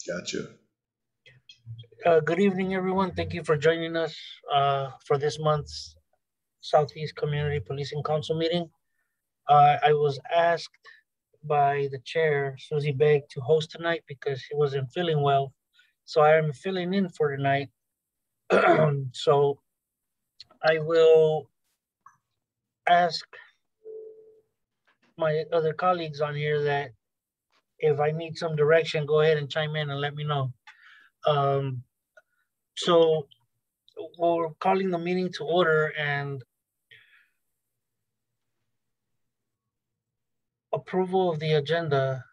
Gotcha. Good evening, everyone. Thank you for joining us for this month's Southeast Community Policing Council meeting. I was asked by the chair, Susie Begg, to host tonight because she wasn't feeling well. So I am filling in for tonight. So I will ask my other colleagues on here that if I need some direction, go ahead and chime in and let me know. So we're calling the meeting to order, and approval of the agenda.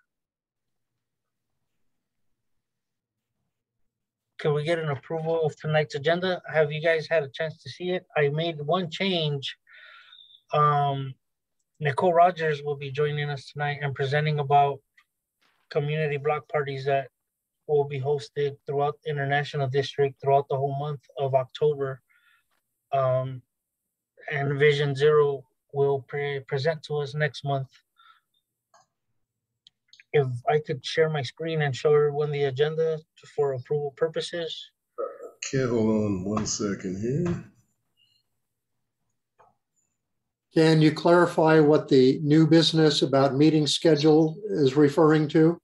Can we get an approval of tonight's agenda? Have you guys had a chance to see it? I made one change. Nicole Rogers will be joining us tonight and presenting about community block parties that will be hosted throughout the International District throughout the whole month of October. And Vision Zero will present to us next month. If I could share my screen and show everyone the agenda for approval purposes. Okay, hold on 1 second here. Can you clarify what the new business about meeting schedule is referring to?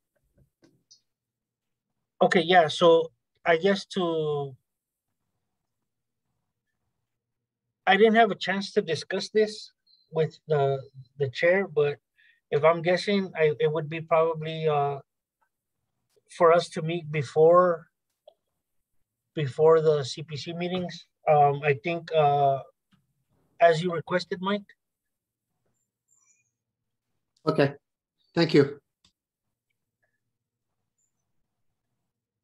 Okay, yeah, so I guess I didn't have a chance to discuss this with the chair, but if I'm guessing, it would be probably for us to meet before the CPC meetings. I think as you requested, Mike. Okay, thank you.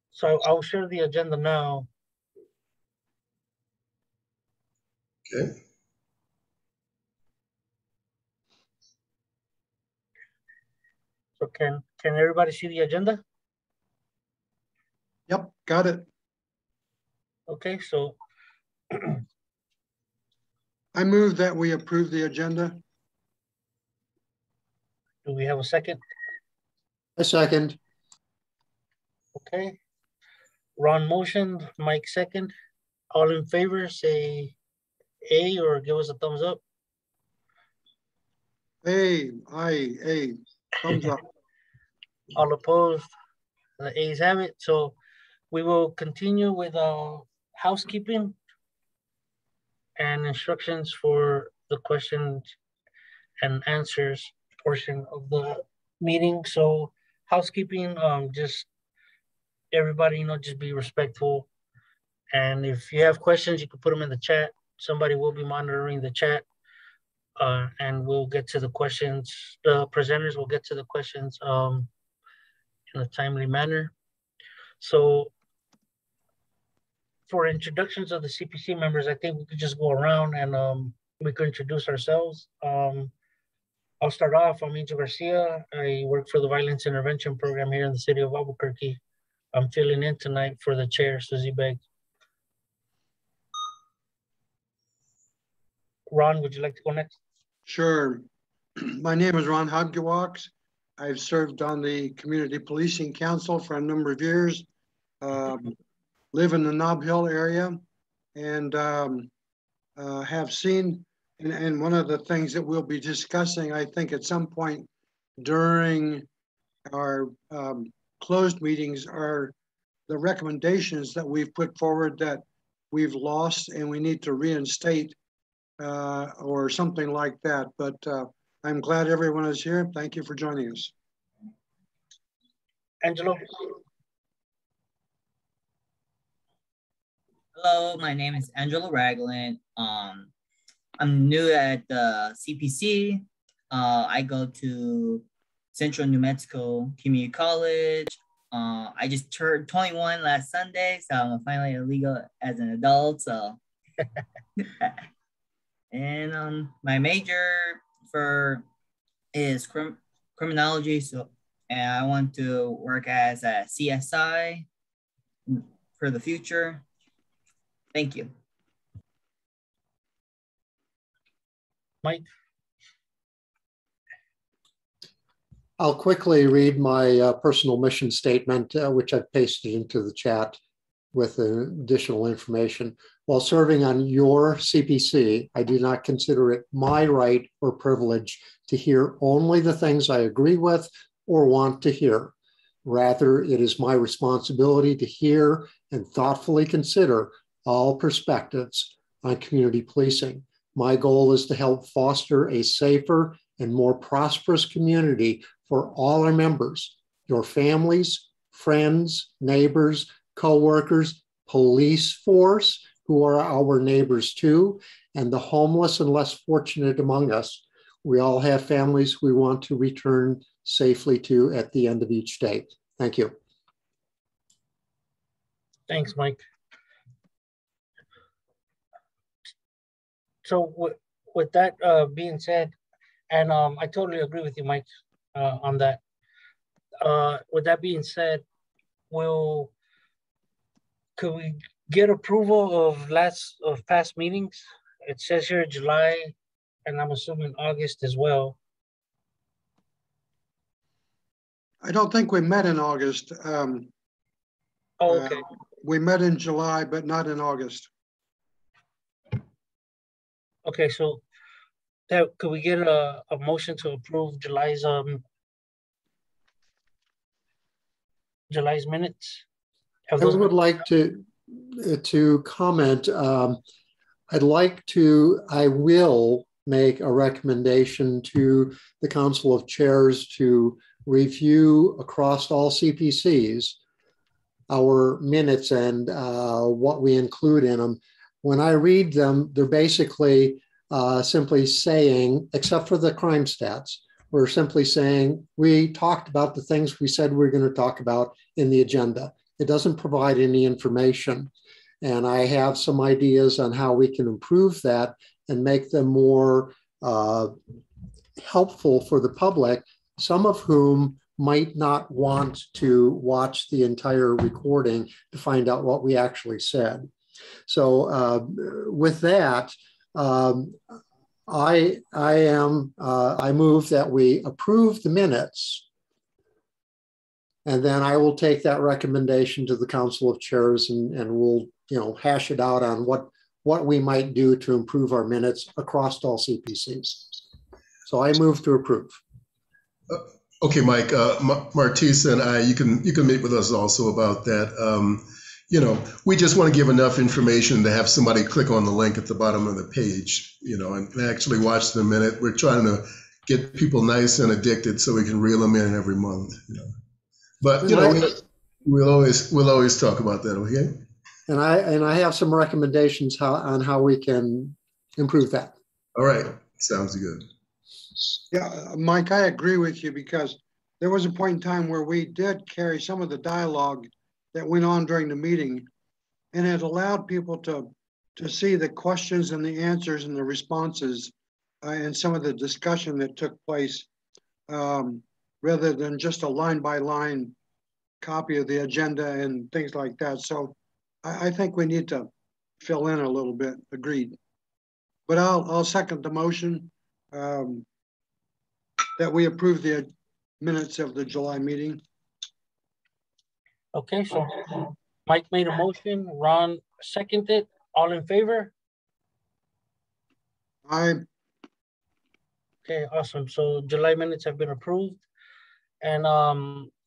So I'll share the agenda now. Okay. So can everybody see the agenda? Yep, got it. Okay, so I move that we approve the agenda. do we have a second? A second. Okay. Ron motioned, Mike second. All in favor, say A or give us a thumbs up. Hey, thumbs up. All opposed, the A's have it. So we will continue with housekeeping and instructions for the questions and answers portion of the meeting. So housekeeping, just everybody, just be respectful. And if you have questions, you can put them in the chat. Somebody will be monitoring the chat, and we'll get to the questions. The presenters will get to the questions in a timely manner. So for introductions of the CPC members, I think we could just go around and we could introduce ourselves. I'll start off. I'm Angel Garcia. I work for the Violence Intervention Program here in the city of Albuquerque. I'm filling in tonight for the chair, Susie Begg. Ron, would you like to go next? Sure. My name is Ron Hobgewaks. I've served on the Community Policing Council for a number of years. Live in the Nob Hill area, and have seen, and one of the things that we'll be discussing, I think at some point during our closed meetings, are the recommendations that we've put forward that we've lost and we need to reinstate or something like that. But I'm glad everyone is here. Thank you for joining us. Angelo. Hello, my name is Angelo Ragland. I'm new at the CPC. I go to Central New Mexico Community College. I just turned 21 last Sunday, so I'm finally legal as an adult. So, and my major is criminology. So, and I want to work as a CSI for the future. Thank you. Mike. I'll quickly read my personal mission statement, which I've pasted into the chat with additional information. While serving on your CPC, I do not consider it my right or privilege to hear only the things I agree with or want to hear. Rather, it is my responsibility to hear and thoughtfully consider all perspectives on community policing. My goal is to help foster a safer and more prosperous community for all our members, your families, friends, neighbors, co-workers, police force, who are our neighbors too, and the homeless and less fortunate among us. We all have families we want to return safely to at the end of each day. Thank you. Thanks, Mike. So with that being said, and I totally agree with you, Mike, on that. With that being said, could we get approval of past meetings? It says here July, and I'm assuming August as well. I don't think we met in August. Oh, okay. We met in July, but not in August. Okay, so could we get a motion to approve July's minutes? I would like to comment. I will make a recommendation to the Council of Chairs to review across all CPCs our minutes and what we include in them. When I read them, they're basically simply saying, except for the crime stats, we're simply saying we talked about the things we said we were going to talk about in the agenda. It doesn't provide any information. And I have some ideas on how we can improve that and make them more helpful for the public, some of whom might not want to watch the entire recording to find out what we actually said. So with that, I move that we approve the minutes, and then I will take that recommendation to the Council of Chairs, and we'll hash it out on what we might do to improve our minutes across all CPCs. So I move to approve. Okay, Mike, Martisa and I, you can meet with us also about that. We just want to give enough information to have somebody click on the link at the bottom of the page, and actually watch the minute. We're trying to get people nice and addicted so we can reel them in every month. But we'll always talk about that. Okay. And I have some recommendations on how we can improve that. All right, sounds good. Yeah, Mike, I agree with you, because there was a point in time where we did carry some of the dialogue that went on during the meeting, and it allowed people to see the questions and the answers and the responses and some of the discussion that took place, rather than just a line-by-line copy of the agenda and things like that. So I think we need to fill in a little bit. Agreed. But I'll second the motion that we approve the minutes of the July meeting. Okay, so Mike made a motion, Ron seconded. All in favor? Aye. Okay, awesome. So July minutes have been approved. And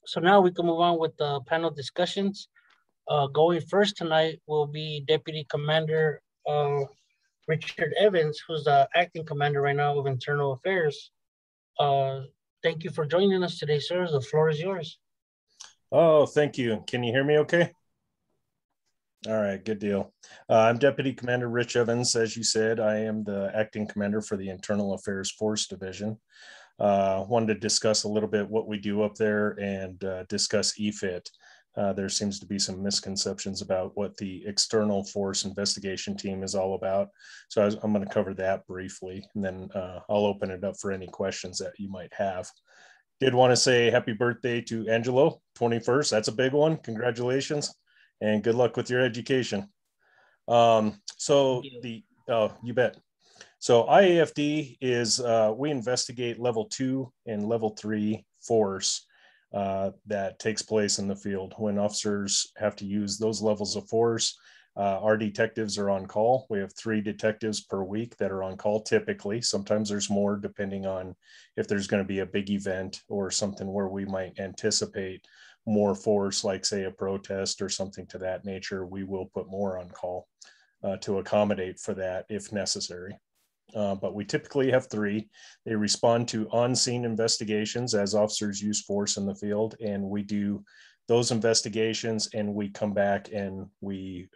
so now we can move on with the panel discussions. Going first tonight will be Deputy Commander Richard Evans, who's the acting commander right now of Internal Affairs. Thank you for joining us today, sir. The floor is yours. Oh, thank you. Can you hear me okay? All right, good deal. I'm Deputy Commander Rich Evans. As you said, I am the acting commander for the Internal Affairs Force Division. Wanted to discuss a little bit what we do up there and discuss EFIT. There seems to be some misconceptions about what the External Force Investigation Team is all about. So I'm going to cover that briefly, and then I'll open it up for any questions that you might have. Did want to say happy birthday to Angelo, 21st. That's a big one. Congratulations, and good luck with your education. You bet. So IAFD is, we investigate level 2 and level 3 force that takes place in the field. When officers have to use those levels of force, our detectives are on call. We have 3 detectives per week that are on call typically. Sometimes there's more depending on if there's going to be a big event or something where we might anticipate more force, like say a protest or something to that nature. We will put more on call to accommodate for that if necessary. But we typically have 3. They respond to on-scene investigations as officers use force in the field, and we do those investigations, and we come back and we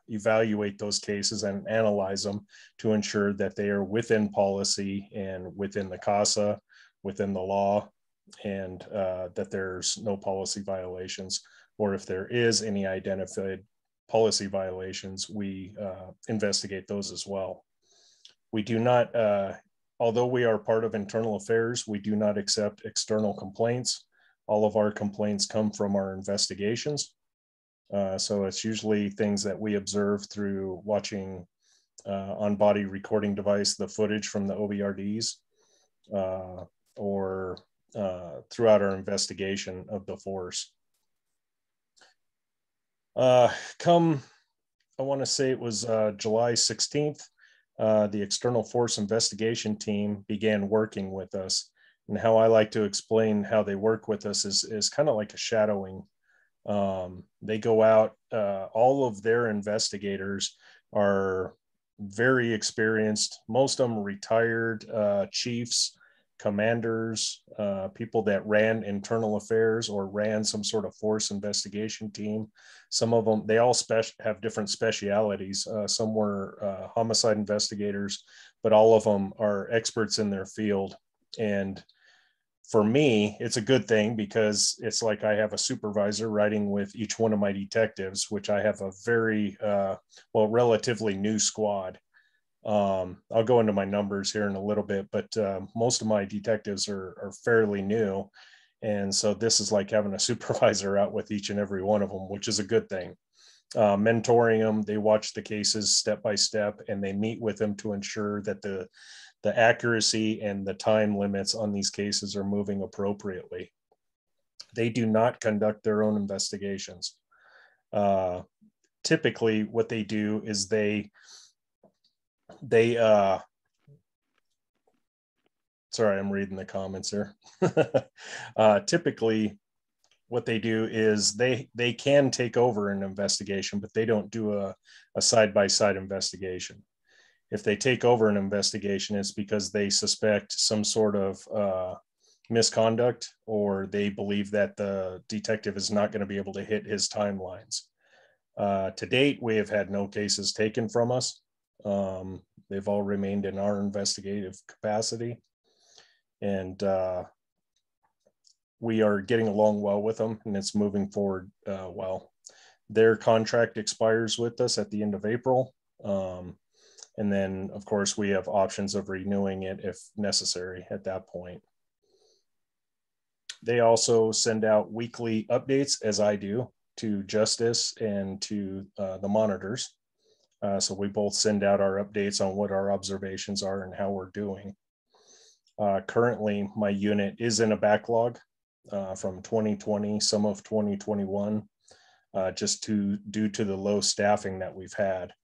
evaluate those cases and analyze them to ensure that they are within policy and within the CASA, within the law, and that there's no policy violations, or if there is any identified policy violations, we investigate those as well. We do not, although we are part of internal affairs, we do not accept external complaints. All of our complaints come from our investigations. So it's usually things that we observe through watching on body recording device, the footage from the OBRDs, or throughout our investigation of the force. I want to say it was July 16th, the external force investigation team began working with us. And how I like to explain how they work with us is kind of like a shadowing. They go out, all of their investigators are very experienced. Most of them retired chiefs, commanders, people that ran internal affairs or ran some sort of force investigation team. Some of them, they all have different specialities. Some were homicide investigators, but all of them are experts in their field. And for me, it's a good thing because it's like I have a supervisor riding with each one of my detectives, which I have a very, relatively new squad. I'll go into my numbers here in a little bit, but most of my detectives are fairly new. And so this is like having a supervisor out with each and every one of them, which is a good thing. Mentoring them, they watch the cases step by step, and they meet with them to ensure that the accuracy and the time limits on these cases are moving appropriately. They do not conduct their own investigations. Typically, what they do is they sorry, I'm reading the comments here. Typically, what they do is they can take over an investigation, but they don't do a side-by-side investigation. If they take over an investigation, it's because they suspect some sort of misconduct, or they believe that the detective is not going to be able to hit his timelines. To date, we have had no cases taken from us. They've all remained in our investigative capacity, and we are getting along well with them, and it's moving forward well. Their contract expires with us at the end of April. And then, of course, we have options of renewing it if necessary at that point. They also send out weekly updates, as I do, to Justice and to the monitors. So we both send out our updates on what our observations are and how we're doing. Currently, my unit is in a backlog from 2020, some of 2021, just due to the low staffing that we've had.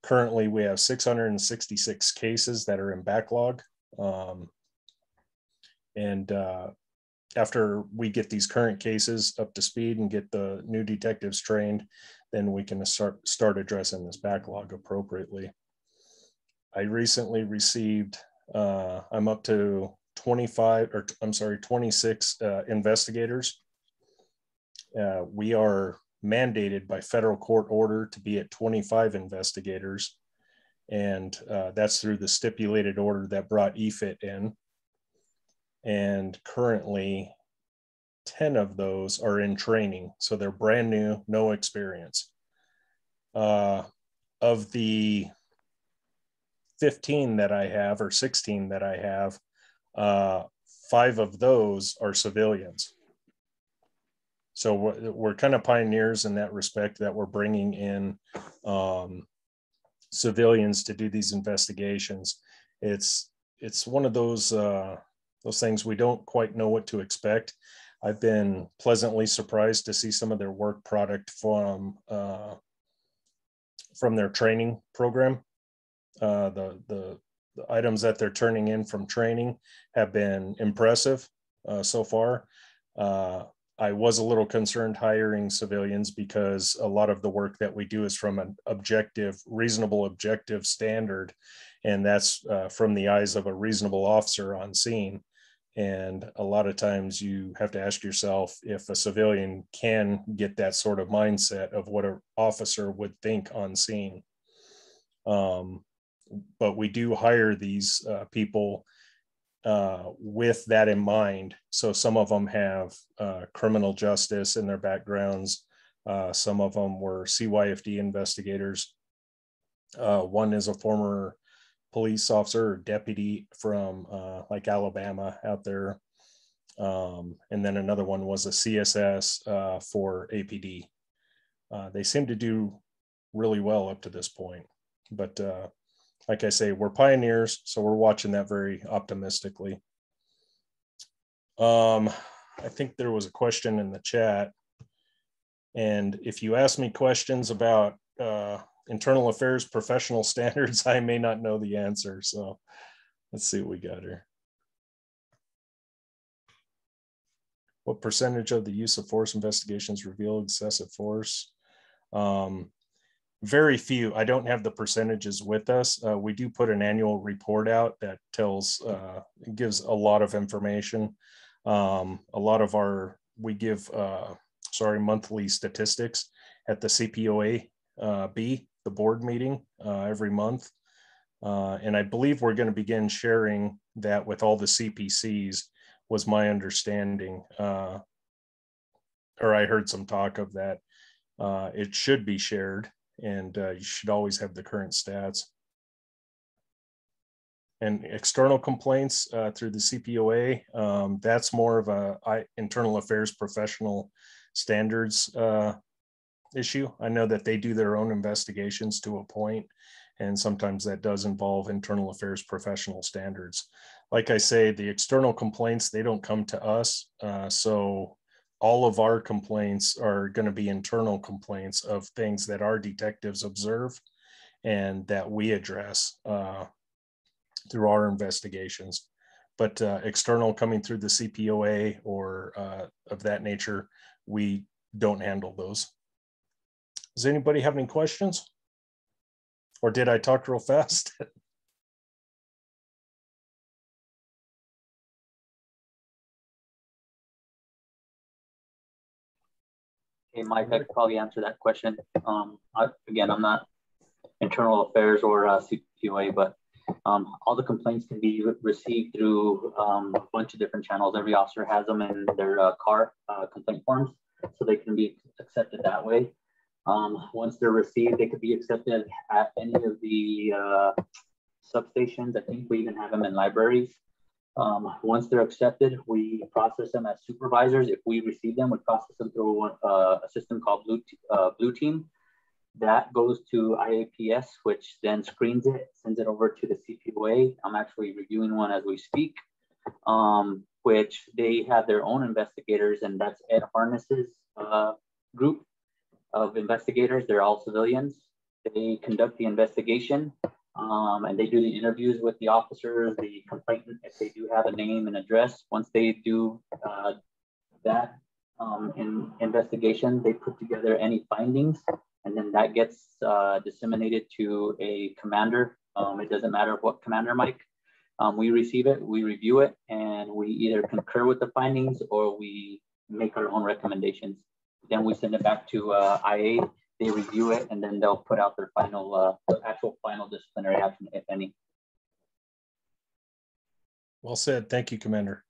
Currently, we have 666 cases that are in backlog. After we get these current cases up to speed and get the new detectives trained, then we can start addressing this backlog appropriately. I recently received, I'm up to 26 investigators. We are mandated by federal court order to be at 25 investigators. And that's through the stipulated order that brought EFIT in. And currently 10 of those are in training. So they're brand new, no experience. Of the 15 that I have, or 16 that I have, 5 of those are civilians. So we're kind of pioneers in that respect, that we're bringing in civilians to do these investigations. It's one of those those things we don't quite know what to expect. I've been pleasantly surprised to see some of their work product from their training program. The items that they're turning in from training have been impressive so far. I was a little concerned hiring civilians because a lot of the work that we do is from an reasonable objective standard, and that's from the eyes of a reasonable officer on scene. And a lot of times you have to ask yourself if a civilian can get that sort of mindset of what an officer would think on scene. But we do hire these people with that in mind. So some of them have criminal justice in their backgrounds. Some of them were CYFD investigators. One is a former police officer or deputy from like Alabama out there. And then another one was a CSS for APD. They seem to do really well up to this point. But like I say, we're pioneers, so we're watching that very optimistically. I think there was a question in the chat. And if you ask me questions about internal affairs professional standards, I may not know the answer. So let's see what we got here. What percentage of the use of force investigations reveal excessive force? Very few. I don't have the percentages with us. We do put an annual report out that tells, gives a lot of information. A lot of we give monthly statistics at the CPOA the board meeting every month. And I believe we're going to begin sharing that with all the CPCs, was my understanding. Or I heard some talk of that. It should be shared, and you should always have the current stats. And external complaints through the CPOA, that's more of a internal affairs professional standards issue. I know that they do their own investigations to a point, and sometimes that does involve internal affairs professional standards. Like I say, the external complaints, they don't come to us. So all of our complaints are going to be internal complaints of things that our detectives observe and that we address through our investigations. But external coming through the CPOA or of that nature, we don't handle those. Does anybody have any questions? Or did I talk real fast? Hey, Mike, I could probably answer that question. Again, I'm not internal affairs or CPOA, but all the complaints can be received through a bunch of different channels. Every officer has them in their car complaint forms, so they can be accepted that way. Once they're received, they could be accepted at any of the substations. I think we even have them in libraries. Once they're accepted, we process them as supervisors. If we receive them, we process them through a system called Blue Team. That goes to IAPS, which then screens it, sends it over to the CPOA. I'm actually reviewing one as we speak, which they have their own investigators, and that's Ed Harness's group of investigators. They're all civilians. They conduct the investigation, and they do the interviews with the officers, the complainant, if they do have a name and address. Once they do that investigation, they put together any findings, and then that gets disseminated to a commander. It doesn't matter what commander, Mike. We receive it, we review it, and we either concur with the findings or we make our own recommendations. Then we send it back to IA, they review it, and then they'll put out their final, actual final disciplinary action, if any. Well said. Thank you, Commander.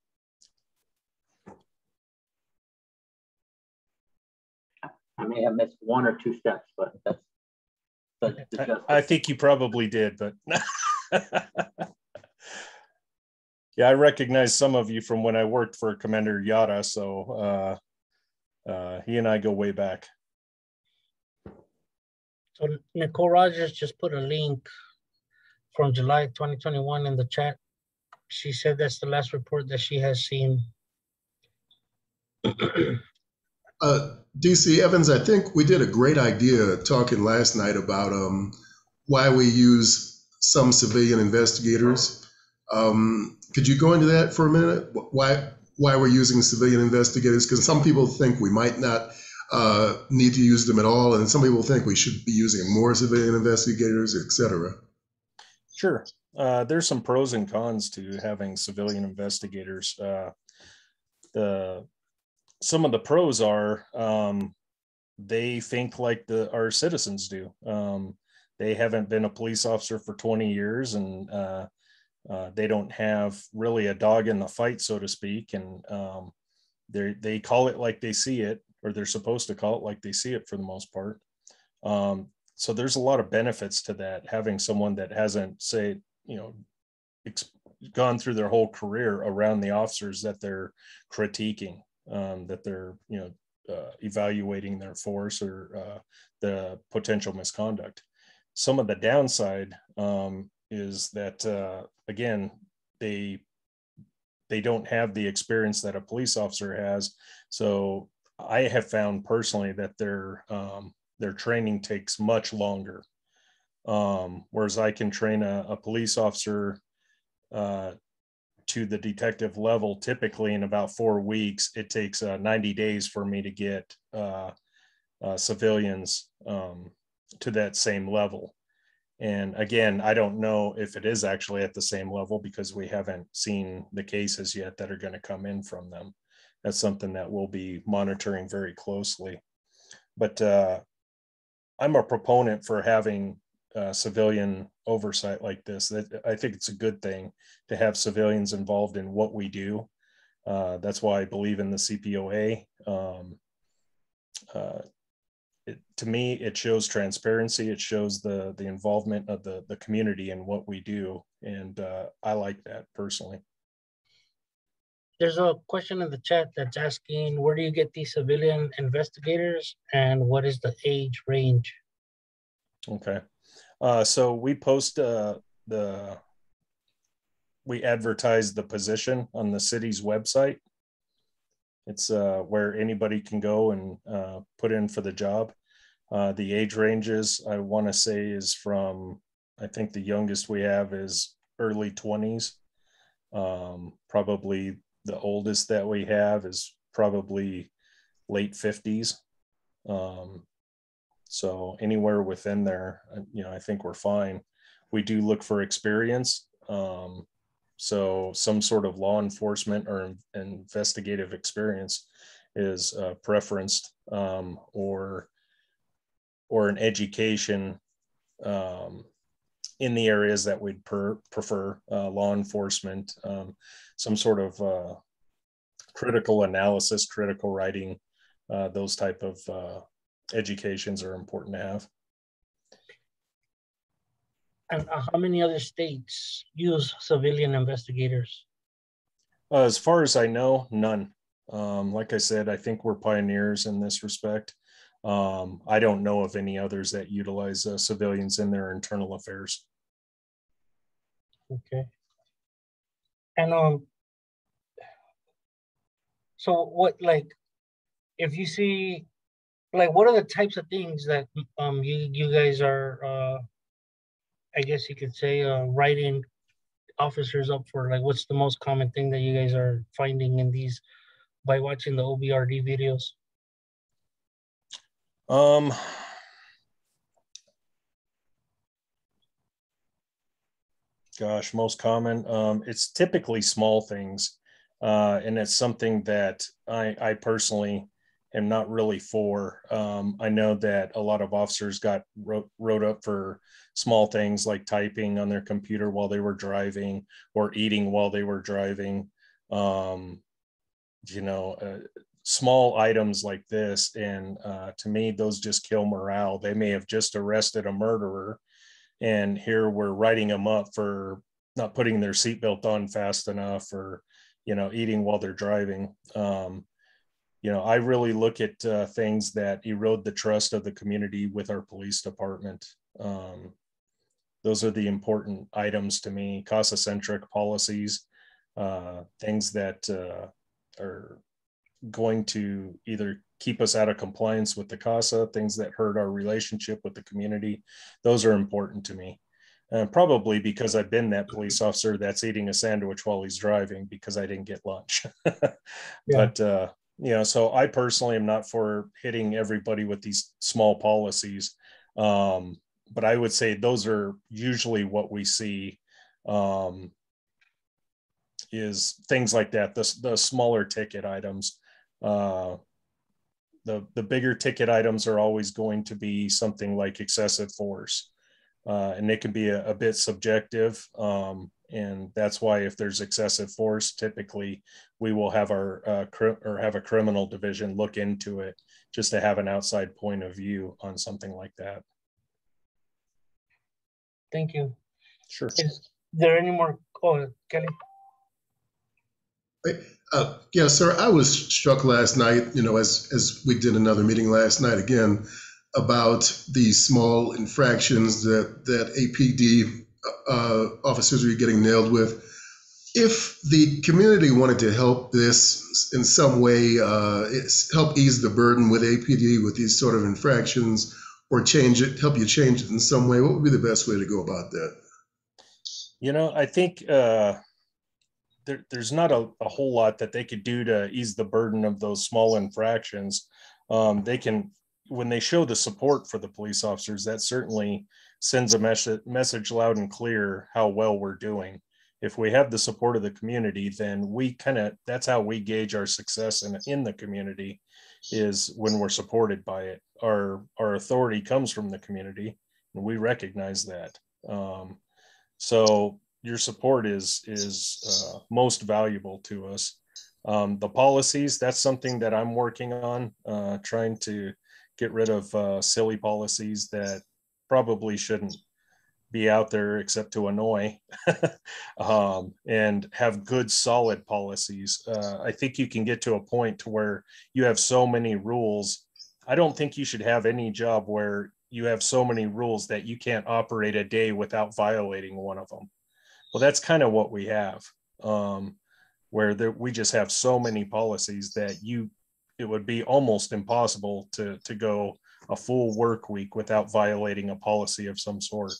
I may have missed one or two steps, but that's I think you probably did, but yeah, I recognize some of you from when I worked for Commander Yara, so he and I go way back. So Nicole Rogers just put a link from July 2021 in the chat. she said that's the last report that she has seen. DC Evans, I think we did a great idea talking last night about why we use some civilian investigators. Could you go into that for a minute? Why we're using civilian investigators? Because some people think we might not need to use them at all, and some people think we should be using more civilian investigators, et cetera. Sure. There's some pros and cons to having civilian investigators. Some of the pros are they think like our citizens do. They haven't been a police officer for 20 years, and they don't have really a dog in the fight, so to speak. And they call it like they see it, or they're supposed to call it like they see it for the most part. So there's a lot of benefits to that, having someone that hasn't, say, gone through their whole career around the officers that they're critiquing, that they're, evaluating their force or the potential misconduct. Some of the downside is that, again, they don't have the experience that a police officer has. So I have found personally that their training takes much longer. Whereas I can train a police officer to the detective level typically in about 4 weeks. It takes 90 days for me to get civilians to that same level. And again, I don't know if it is actually at the same level because we haven't seen the cases yet that are going to come in from them. That's something that we'll be monitoring very closely. But I'm a proponent for having civilian oversight like this. I think it's a good thing to have civilians involved in what we do. That's why I believe in the CPOA. To me, it shows transparency. It shows the involvement of the community in what we do. And I like that personally. There's a question in the chat that's asking, where do you get these civilian investigators and what is the age range? Okay. So we post we advertise the position on the city's website. It's where anybody can go and put in for the job. The age ranges, I want to say, is from, I think the youngest we have is early 20s. Probably the oldest that we have is probably late 50s. So anywhere within there, I think we're fine. We do look for experience. So some sort of law enforcement or investigative experience is preferenced, or an education in the areas that we'd prefer, law enforcement, some sort of critical analysis, critical writing, those type of educations are important to have. And how many other states use civilian investigators? As far as I know, none. Like I said, I think we're pioneers in this respect. I don't know of any others that utilize civilians in their internal affairs. Okay. And so what, like, if you see, like, what are the types of things that you guys are, I guess you could say, writing officers up for? Like, what's the most common thing that you guys are finding in these by watching the OBRD videos? Gosh, most common. It's typically small things, and it's something that I personally am not really for. I know that a lot of officers got wrote up for small things like typing on their computer while they were driving or eating while they were driving. Small items like this, and to me, those just kill morale. They may have just arrested a murderer, and here we're writing them up for not putting their seatbelt on fast enough, or eating while they're driving. I really look at things that erode the trust of the community with our police department. Those are the important items to me. CASA-centric policies, things that are going to either keep us out of compliance with the CASA, things that hurt our relationship with the community. Those are important to me. Probably because I've been that police officer that's eating a sandwich while he's driving because I didn't get lunch. But, you know, so I personally am not for hitting everybody with these small policies. But I would say those are usually what we see, is things like that, the smaller ticket items. The bigger ticket items are always going to be something like excessive force, and they can be a bit subjective, and that's why if there's excessive force, typically we will have our have a criminal division look into it just to have an outside point of view on something like that. Thank you. Sure. Is there any more? Oh, Kelly. Yeah, sir, I was struck last night, you know, as we did another meeting last night again, about the small infractions that APD officers are getting nailed with. If the community wanted to help this in some way, help ease the burden with APD with these sort of infractions, or help you change it in some way, what would be the best way to go about that? You know, I think there's not a whole lot that they could do to ease the burden of those small infractions. They can, when they show the support for the police officers, that certainly sends a message loud and clear how well we're doing. If we have the support of the community, then that's how we gauge our success in the community, is when we're supported by it. Our authority comes from the community, and we recognize that. So your support is most valuable to us. The policies, that's something that I'm working on, trying to get rid of silly policies that probably shouldn't be out there except to annoy, and have good solid policies. I think you can get to a point to where you have so many rules. I don't think you should have any job where you have so many rules that you can't operate a day without violating one of them. Well, that's kind of what we have, where we just have so many policies that it would be almost impossible to go a full work week without violating a policy of some sort.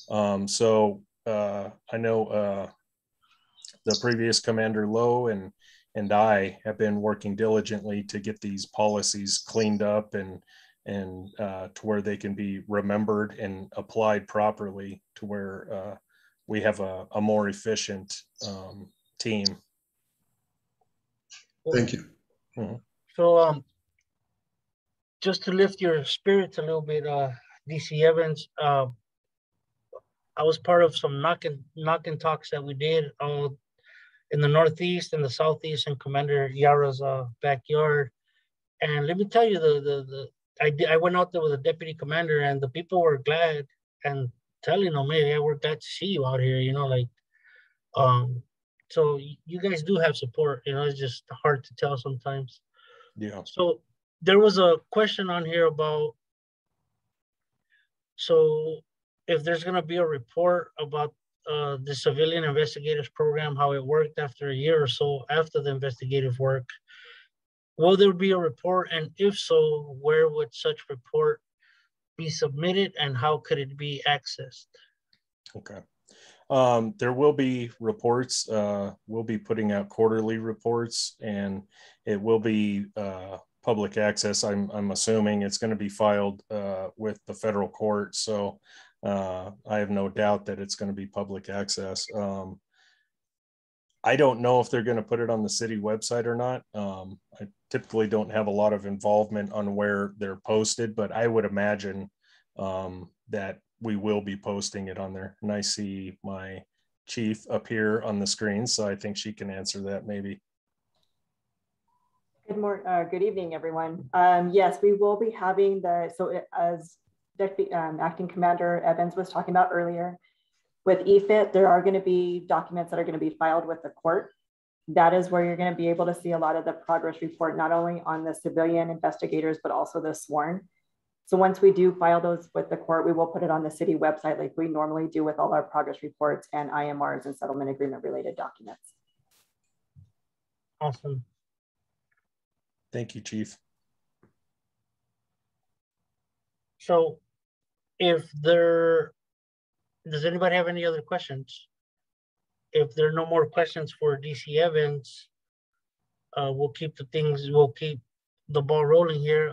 So I know the previous Commander Lowe and I have been working diligently to get these policies cleaned up and to where they can be remembered and applied properly, to where we have a more efficient team. Thank you. Mm-hmm. So just to lift your spirits a little bit, DC Evans, I was part of some knock-and talks that we did in the Northeast and the Southeast in Commander Yara's backyard. And let me tell you, I went out there with a deputy commander, and the people were glad and telling them, hey, yeah, we're glad to see you out here, you know, like, so you guys do have support, you know, it's just hard to tell sometimes. Yeah. So there was a question on here about, so if there's going to be a report about the civilian investigators program, how it worked after a year or so after the investigative work, will there be a report? And if so, where would such report be submitted, and how could it be accessed? Okay. There will be reports. We'll be putting out quarterly reports, and it will be public access. I'm assuming it's going to be filed with the federal court. So I have no doubt that it's going to be public access. I don't know if they're going to put it on the city website or not. I typically don't have a lot of involvement on where they're posted, but I would imagine that we will be posting it on there. And I see my chief up here on the screen, so I think she can answer that maybe. Good evening, everyone. Yes, we will be having as Deputy Acting Commander Evans was talking about earlier, with EFIT, there are going to be documents that are going to be filed with the court. That is where you're going to be able to see a lot of the progress report, not only on the civilian investigators, but also the sworn. So once we do file those with the court, we will put it on the city website like we normally do with all our progress reports and IMRs and settlement agreement related documents. Awesome. Thank you, Chief. So does anybody have any other questions? If there are no more questions for DC Evans, we'll keep the ball rolling here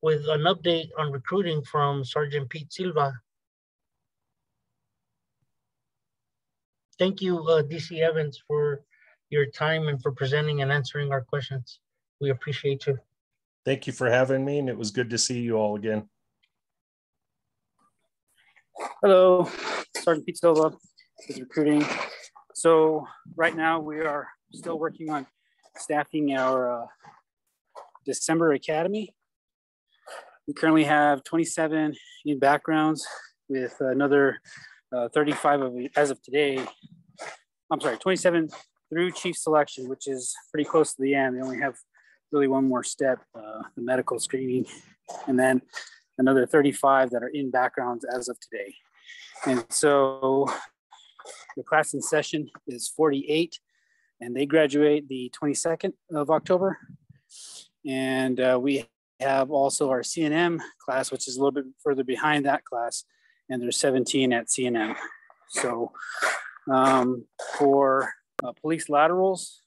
with an update on recruiting from Sergeant Pete Silva. Thank you, DC Evans, for your time and for presenting and answering our questions. We appreciate you. Thank you for having me, and it was good to see you all again. Hello, Sergeant Pete Silva with recruiting. So right now we are still working on staffing our December academy. We currently have 27 in backgrounds with another 35 of as of today. I'm sorry, 27 through chief selection, which is pretty close to the end. They only have really one more step, the medical screening, and then another 35 that are in backgrounds as of today. And so the class in session is 48, and they graduate the 22nd of October. And we have also our CNM class, which is a little bit further behind that class, and there's 17 at CNM. So for police laterals,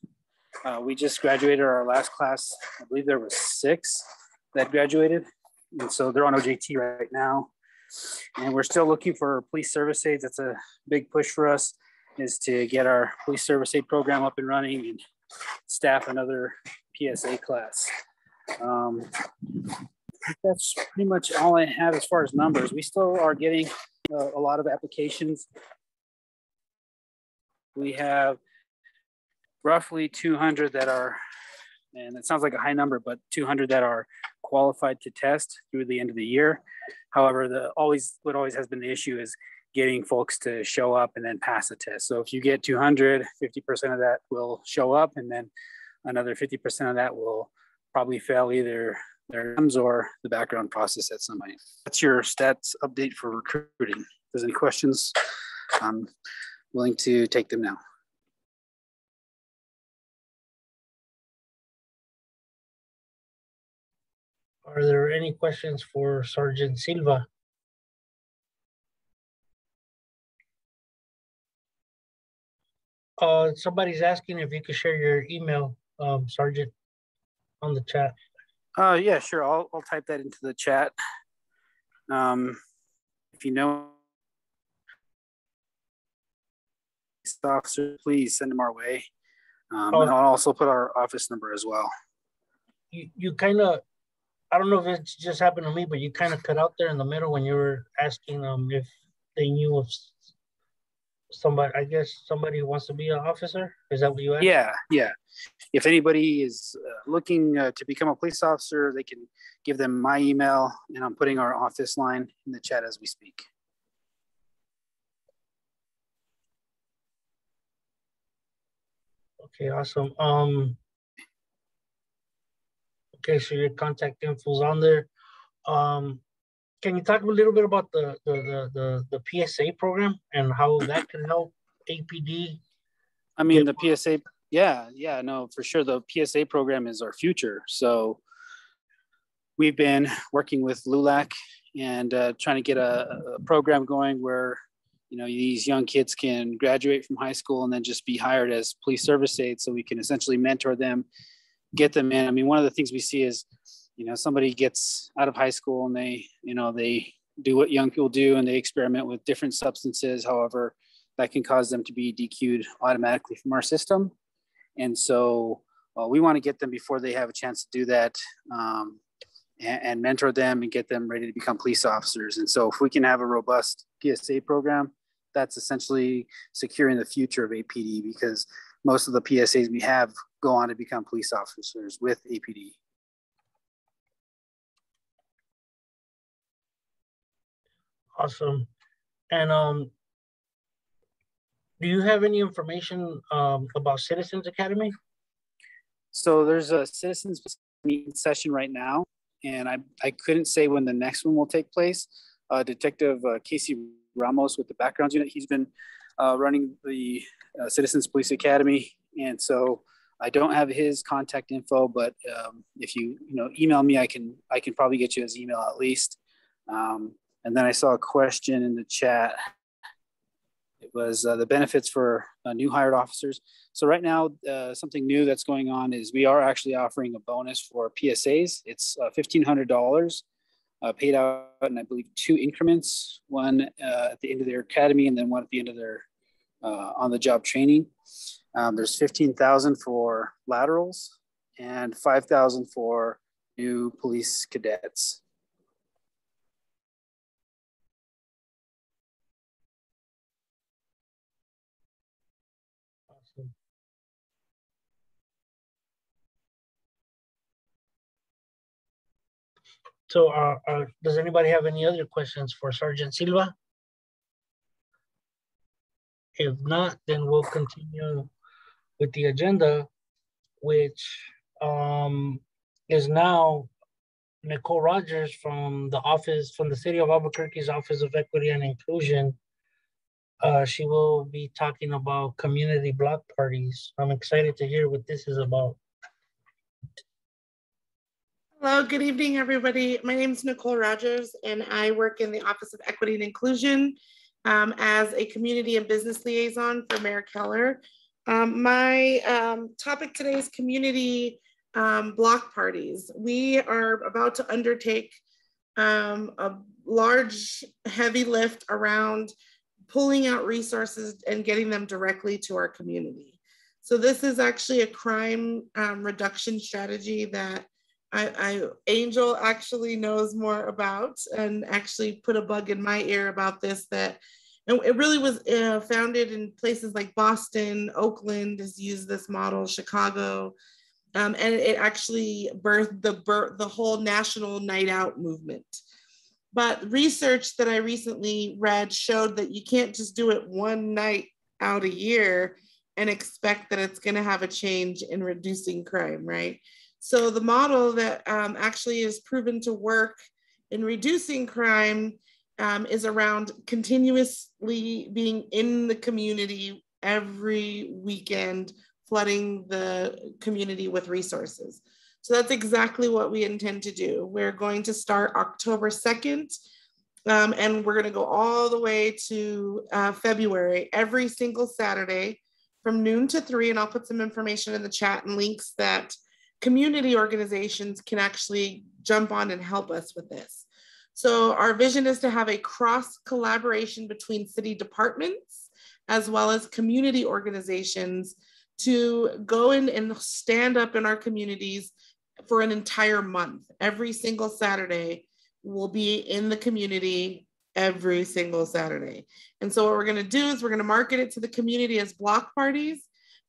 we just graduated our last class. I believe there was 6 that graduated. And so they're on OJT right now. And we're still looking for police service aides. That's a big push for us, is to get our police service aide program up and running and staff another PSA class. That's pretty much all I have as far as numbers. We still are getting a lot of applications. We have roughly 200 that are, and it sounds like a high number, but 200 that are qualified to test through the end of the year. However, what always has been the issue is getting folks to show up and then pass the test. So if you get 200, 50% of that will show up, and then another 50% of that will probably fail either their exams or the background process at some point. That's your stats update for recruiting. If there's any questions, I'm willing to take them now. Are there any questions for Sergeant Silva? Somebody's asking if you could share your email, Sergeant, on the chat. Yeah, sure. I'll type that into the chat. If you know officer, please send them our way. And I'll also put our office number as well. You kind of, I don't know if it's just happened to me, but you kind of cut out there in the middle when you were asking if they knew of somebody, I guess somebody who wants to be an officer. Is that what you asked? Yeah. If anybody is looking to become a police officer, they can give them my email, and I'm putting our office line in the chat as we speak. Okay, awesome. Okay, so your contact info is on there. Can you talk a little bit about the PSA program and how that can help APD? I mean, the PSA, yeah, no, for sure. The PSA program is our future. So we've been working with LULAC and trying to get a program going where, you know, these young kids can graduate from high school and then just be hired as police service aides, so we can essentially mentor them, get them in. I mean, one of the things we see is, you know, somebody gets out of high school and they do what young people do and they experiment with different substances. However, that can cause them to be DQ'd automatically from our system. And so we want to get them before they have a chance to do that, and mentor them and get them ready to become police officers. And so if we can have a robust PSA program, that's essentially securing the future of APD, because most of the PSAs we have go on to become police officers with APD. Awesome. And do you have any information about Citizens Academy? So there's a Citizens meeting session right now, and I couldn't say when the next one will take place. Detective Casey Ramos with the backgrounds unit, he's been running the Citizens Police Academy. And so I don't have his contact info, but if you email me, I can probably get you his email at least. And then I saw a question in the chat. It was the benefits for new hired officers. So right now, something new that's going on is we are actually offering a bonus for PSAs. It's $1,500 paid out in, I believe, 2 increments, one at the end of their academy and then one at the end of their on-the-job training. There's $15,000 for laterals and $5,000 for new police cadets. Awesome. So does anybody have any other questions for Sergeant Silva? If not, then we'll continue with the agenda, which is now Nicole Rogers from the City of Albuquerque's Office of Equity and Inclusion. She will be talking about community block parties. I'm excited to hear what this is about. Hello, good evening, everybody. My name is Nicole Rogers, and I work in the Office of Equity and Inclusion as a community and business liaison for Mayor Keller. My topic today is community block parties. We are about to undertake a large, heavy lift around pulling out resources and getting them directly to our community. So this is actually a crime reduction strategy that Angel actually knows more about, and actually put a bug in my ear about this, that and it really was founded in places like Boston, Oakland has used this model, Chicago, and it actually birthed the whole national night out movement. But research that I recently read showed that you can't just do it one night out a year and expect that it's going to have a change in reducing crime, right? So the model that actually is proven to work in reducing crime is around continuously being in the community every weekend, flooding the community with resources. So that's exactly what we intend to do. We're going to start October 2nd, and we're gonna go all the way to February, every single Saturday from noon to 3, and I'll put some information in the chat and links that community organizations can actually jump on and help us with this. So our vision is to have a cross collaboration between city departments as well as community organizations to go in and stand up in our communities for an entire month. Every single Saturday we'll be in the community every single Saturday. And so what we're gonna do is we're gonna market it to the community as block parties.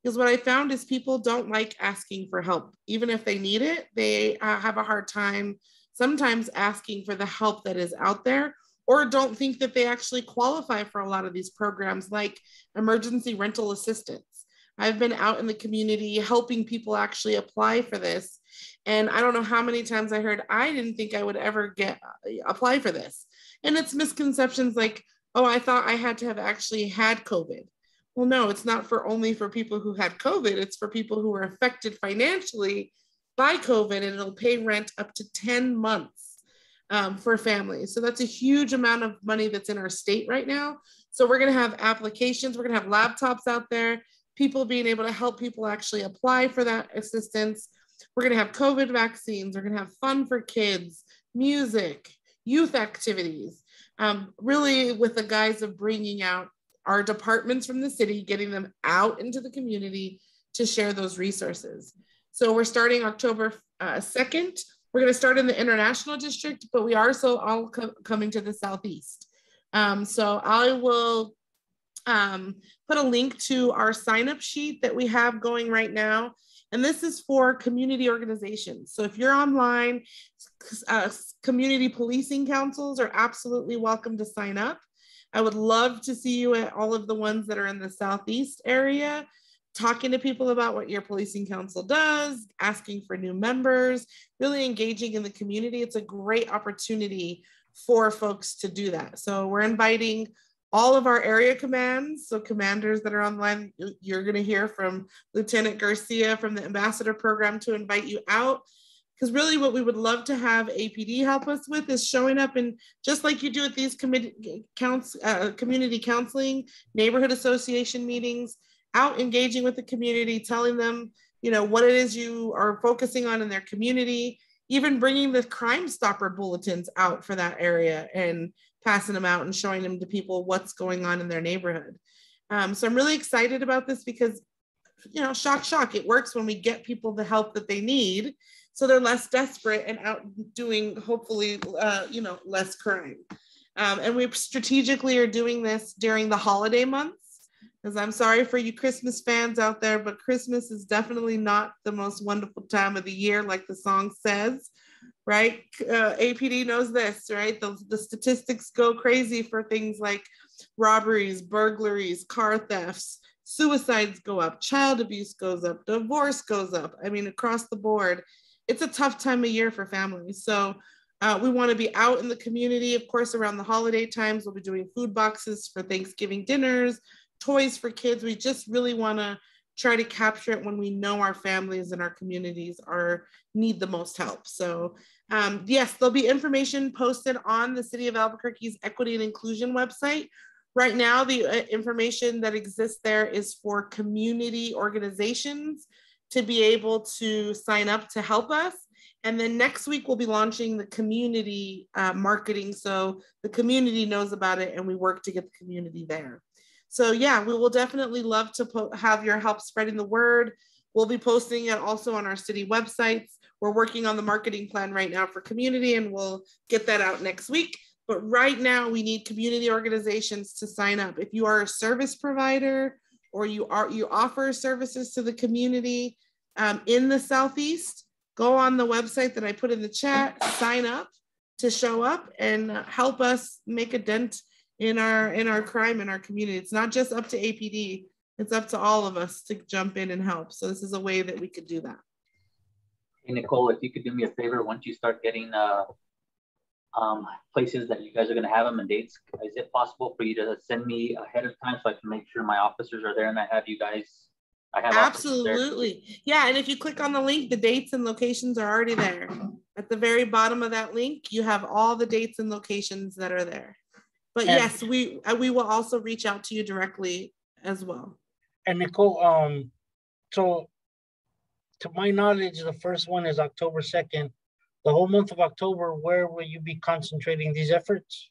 Because what I found is people don't like asking for help. Even if they need it, they have a hard time sometimes asking for the help that is out there, or don't think that they actually qualify for a lot of these programs like emergency rental assistance. I've been out in the community helping people actually apply for this. And I don't know how many times I heard, I didn't think I would ever apply for this. And it's misconceptions like, oh, I thought I had to have actually had COVID. Well, no, it's not only for people who had COVID, it's for people who were affected financially by COVID, and it'll pay rent up to 10 months for families. So that's a huge amount of money that's in our state right now. So we're gonna have applications, we're gonna have laptops out there, people being able to help people actually apply for that assistance. We're gonna have COVID vaccines, we're gonna have fun for kids, music, youth activities, really with the guise of bringing out our departments from the city, getting them out into the community to share those resources. So we're starting October 2nd. We're going to start in the International District, but we are all coming to the Southeast. So I will put a link to our sign-up sheet that we have going right now. And this is for community organizations. So if you're online, community policing councils are absolutely welcome to sign up. I would love to see you at all of the ones that are in the Southeast area, talking to people about what your policing council does, asking for new members, really engaging in the community. It's a great opportunity for folks to do that. So we're inviting all of our area commands, so commanders that are online, you're going to hear from Lieutenant Garcia from the Ambassador Program to invite you out. Because really what we would love to have APD help us with is showing up, and just like you do at these community counseling, neighborhood association meetings, out engaging with the community, telling them, you know, what it is you are focusing on in their community, even bringing the Crime Stopper bulletins out for that area and passing them out and showing them to people what's going on in their neighborhood. So I'm really excited about this because, you know, shock, shock, it works when we get people the help that they need. So they're less desperate and out doing, hopefully, you know, less crime. And we strategically are doing this during the holiday months, because I'm sorry for you Christmas fans out there, but Christmas is definitely not the most wonderful time of the year, like the song says, right? APD knows this, right? The statistics go crazy for things like robberies, burglaries, car thefts, suicides go up, child abuse goes up, divorce goes up. I mean, across the board. It's a tough time of year for families. So we want to be out in the community. Of course, around the holiday times, we'll be doing food boxes for Thanksgiving dinners, toys for kids. We just really want to try to capture it when we know our families and our communities need the most help. So yes, there'll be information posted on the City of Albuquerque's Equity and Inclusion website. Right now, the information that exists there is for community organizations to be able to sign up to help us. And then next week, we'll be launching the community marketing. So the community knows about it and we work to get the community there. So yeah, we will definitely love to have your help spreading the word. We'll be posting it also on our city websites. We're working on the marketing plan right now for community, and we'll get that out next week. But right now we need community organizations to sign up. If you are a service provider, or you offer services to the community in the Southeast, go on the website that I put in the chat, sign up to show up and help us make a dent in our crime in our community. It's not just up to APD, it's up to all of us to jump in and help. So this is a way that we could do that. Hey, Nicole, if you could do me a favor, once you start getting places that you guys are going to have them and dates, is it possible for you to send me ahead of time so I can make sure my officers are there and I have you guys? Absolutely. Yeah, and if you click on the link, the dates and locations are already there. At the very bottom of that link, you have all the dates and locations that are there. But and yes, we will also reach out to you directly as well. And Nicole, so to my knowledge, the first one is October 2nd. The whole month of October, where will you be concentrating these efforts?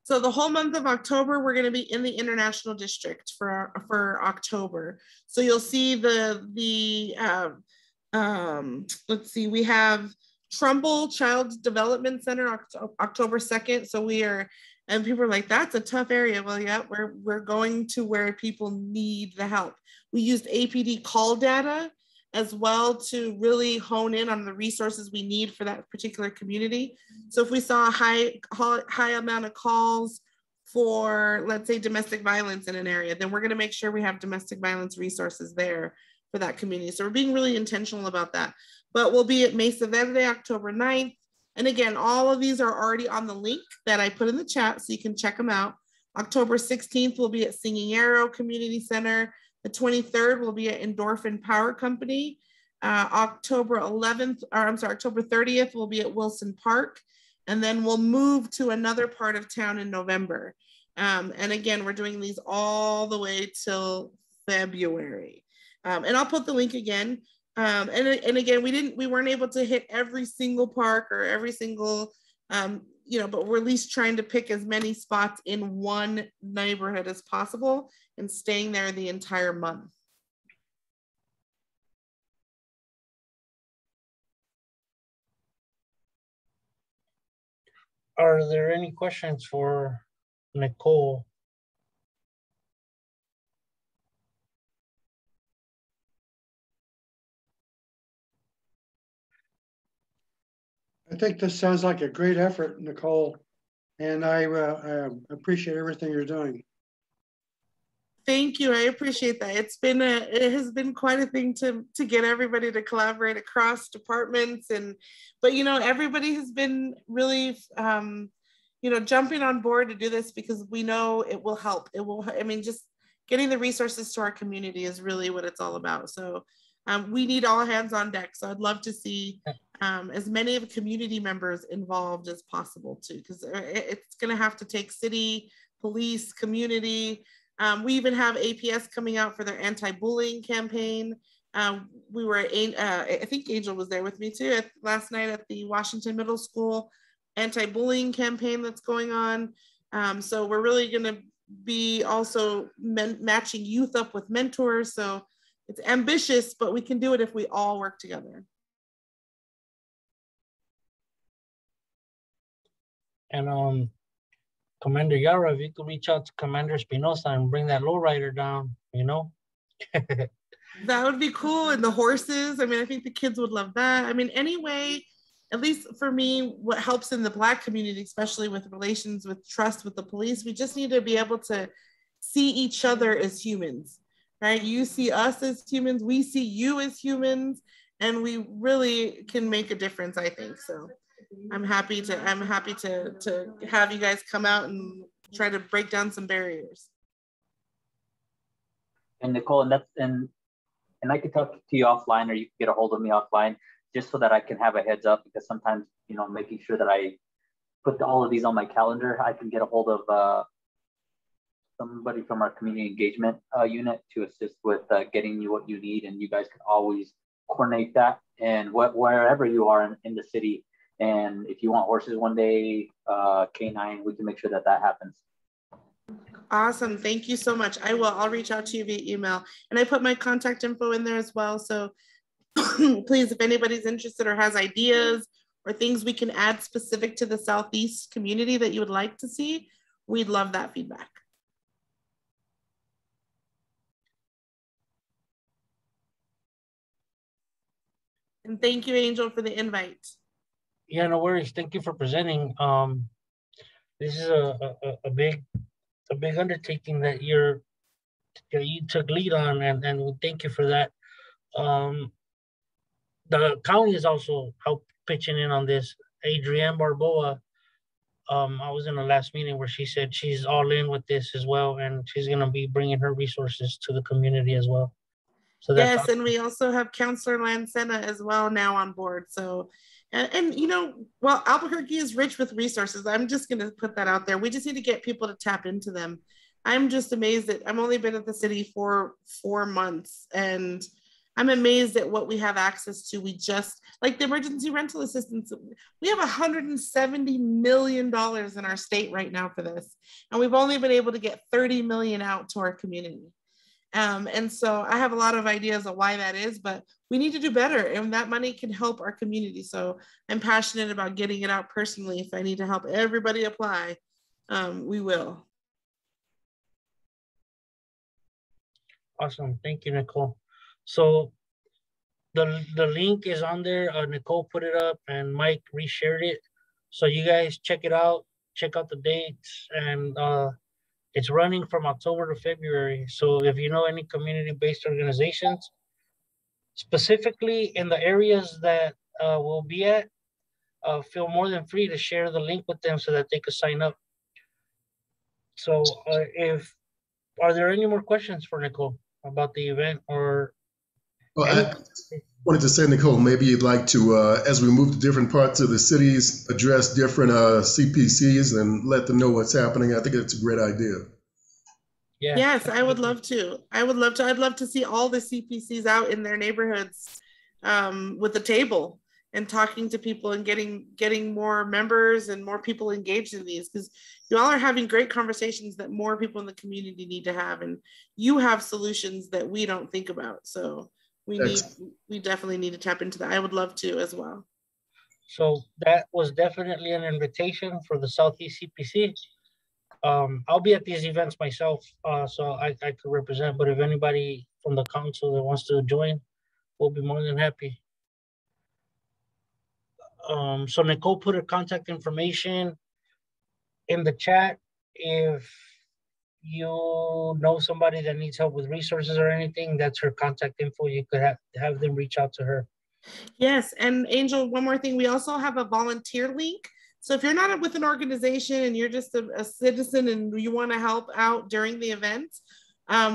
So the whole month of October, we're going to be in the International District for October. So you'll see let's see, we have Trumbull Child Development Center, October 2nd. So we are, and people are like, that's a tough area. Well, yeah, we're going to where people need the help. We used APD call data as well to really hone in on the resources we need for that particular community. So if we saw a high amount of calls for, let's say, domestic violence in an area, then we're gonna make sure we have domestic violence resources there for that community. So we're being really intentional about that. But we'll be at Mesa Verde, October 9th. And again, all of these are already on the link that I put in the chat, so you can check them out. October 16th, we'll be at Singing Arrow Community Center. The 23rd will be at Endorphin Power Company. October 30th will be at Wilson Park. And then we'll move to another part of town in November. And again, we're doing these all the way till February. And I'll put the link again. And again, we weren't able to hit every single park or every single, but we're at least trying to pick as many spots in one neighborhood as possible and staying there the entire month. Are there any questions for Nicole? I think this sounds like a great effort, Nicole, and I appreciate everything you're doing. Thank you. I appreciate that. It has been quite a thing to get everybody to collaborate across departments, but everybody has been really jumping on board to do this because we know it will help. It will, I mean, just getting the resources to our community is really what it's all about. So we need all hands on deck. So I'd love to see as many of the community members involved as possible too, because it's going to have to take city, police, community. We even have APS coming out for their anti-bullying campaign. We were, I think Angel was there with me too last night at the Washington Middle School anti-bullying campaign that's going on. So we're really going to be also matching youth up with mentors. So it's ambitious, but we can do it if we all work together. And Commander Yara, if you could reach out to Commander Espinosa and bring that lowrider down, That would be cool. And the horses, I mean, I think the kids would love that. I mean, anyway, at least for me, what helps in the Black community, especially with relations, with trust with the police, we just need to be able to see each other as humans, right? You see us as humans, we see you as humans, and we really can make a difference, I think. So I'm happy to have you guys come out and try to break down some barriers. And Nicole, and I could talk to you offline, or you can get a hold of me offline, just so that I can have a heads up, because sometimes, making sure that I put all of these on my calendar, I can get a hold of somebody from our community engagement unit to assist with getting you what you need, and you guys can always coordinate that, and wherever you are in the city. And if you want horses one day, K9, we can make sure that happens. Awesome. Thank you so much. I'll reach out to you via email, and I put my contact info in there as well. So please, if anybody's interested or has ideas or things we can add specific to the Southeast community that you would like to see, we'd love that feedback. And thank you, Angel, for the invite. Yeah, no worries. Thank you for presenting. This is a big undertaking that you took lead on, and we thank you for that. The county is also helped pitching in on this. Adrienne Barboa, I was in the last meeting where she said she's all in with this as well, and she's going to be bringing her resources to the community as well. So that's yes, awesome. And we also have Councillor Lancena as well now on board. So, and well, Albuquerque is rich with resources. I'm just going to put that out there. We just need to get people to tap into them. I'm just amazed that I've only been at the city for 4 months, and I'm amazed at what we have access to. We just, like the emergency rental assistance, we have $170 million in our state right now for this. And we've only been able to get 30 million out to our community. And so I have a lot of ideas of why that is, but we need to do better, and that money can help our community. So I'm passionate about getting it out personally. If I need to help everybody apply, we will. Awesome. Thank you, Nicole. So the link is on there. Nicole put it up and Mike reshared it. So you guys check it out, check out the dates, and it's running from October to February. So if you know any community-based organizations, specifically in the areas that we'll be at, feel more than free to share the link with them so that they could sign up. So are there any more questions for Nicole about the event or? Well, I wanted to say, Nicole, maybe you'd like to, as we move to different parts of the cities, address different CPCs and let them know what's happening. I think it's a great idea. Yeah. Yes, I would love to. I'd love to see all the CPCs out in their neighborhoods with a table and talking to people and getting more members and more people engaged in these, because you all are having great conversations that more people in the community need to have, and you have solutions that we don't think about. So we definitely need to tap into that. I would love to as well. So that was definitely an invitation for the Southeast CPC. I'll be at these events myself, so I could represent, but if anybody from the council that wants to join, we'll be more than happy. So Nicole put her contact information in the chat. If you know somebody that needs help with resources or anything, that's her contact info. You could have them reach out to her. Yes, and Angel, one more thing. We also have a volunteer link. So if you're not with an organization and you're just a citizen and you want to help out during the event,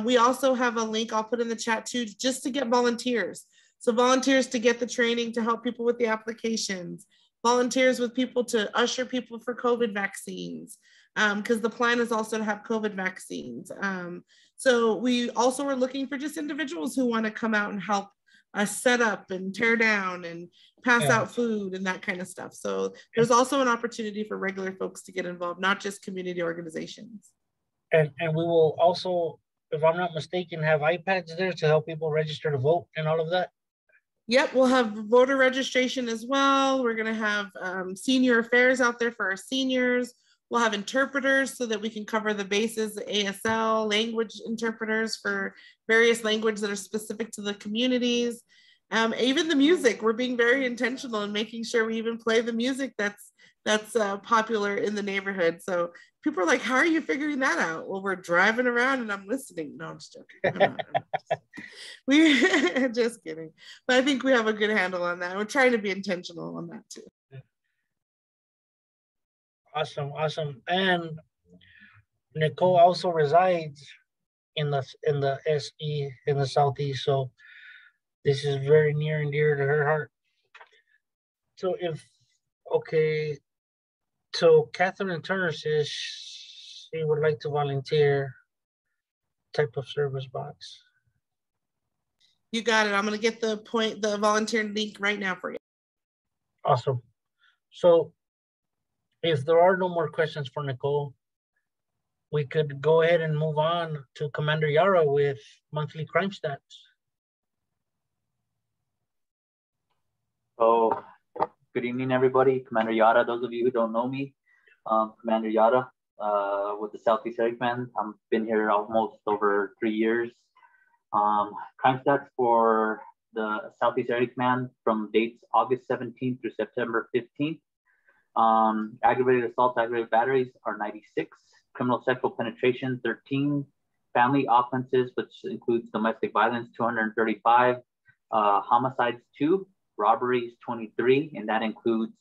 we also have a link I'll put in the chat too, just to get volunteers. So volunteers to get the training to help people with the applications, volunteers with people to usher people for COVID vaccines, because the plan is also to have COVID vaccines. So we also are looking for just individuals who want to come out and help us set up and tear down and pass out food and that kind of stuff. So there's also an opportunity for regular folks to get involved, not just community organizations. And we will also, if I'm not mistaken, have iPads there to help people register to vote and all of that. Yep, we'll have voter registration as well. We're gonna have senior affairs out there for our seniors. We'll have interpreters so that we can cover the bases, ASL, language interpreters for various languages that are specific to the communities. Even the music, we're being very intentional in making sure we even play the music that's popular in the neighborhood. So people are like, how are you figuring that out? Well, we're driving around and I'm listening. No, I'm just joking. We just kidding. But I think we have a good handle on that. We're trying to be intentional on that too. Awesome, awesome. And Nicole also resides in the SE in the Southeast, so this is very near and dear to her heart. So so Catherine Turner says she would like to volunteer type of service box. You got it. I'm gonna get the volunteer link right now for you. Awesome. So if there are no more questions for Nicole, we could go ahead and move on to Commander Yara with monthly crime stats. So, good evening, everybody. Commander Yara, those of you who don't know me, Commander Yara with the Southeast Area Command. I've been here almost over 3 years. Crime stats for the Southeast Area Command from dates August 17th through September 15th. Aggravated assaults, aggravated batteries are 96. Criminal sexual penetration, 13. Family offenses, which includes domestic violence, 235. Homicides, 2. Robberies, 23. And that includes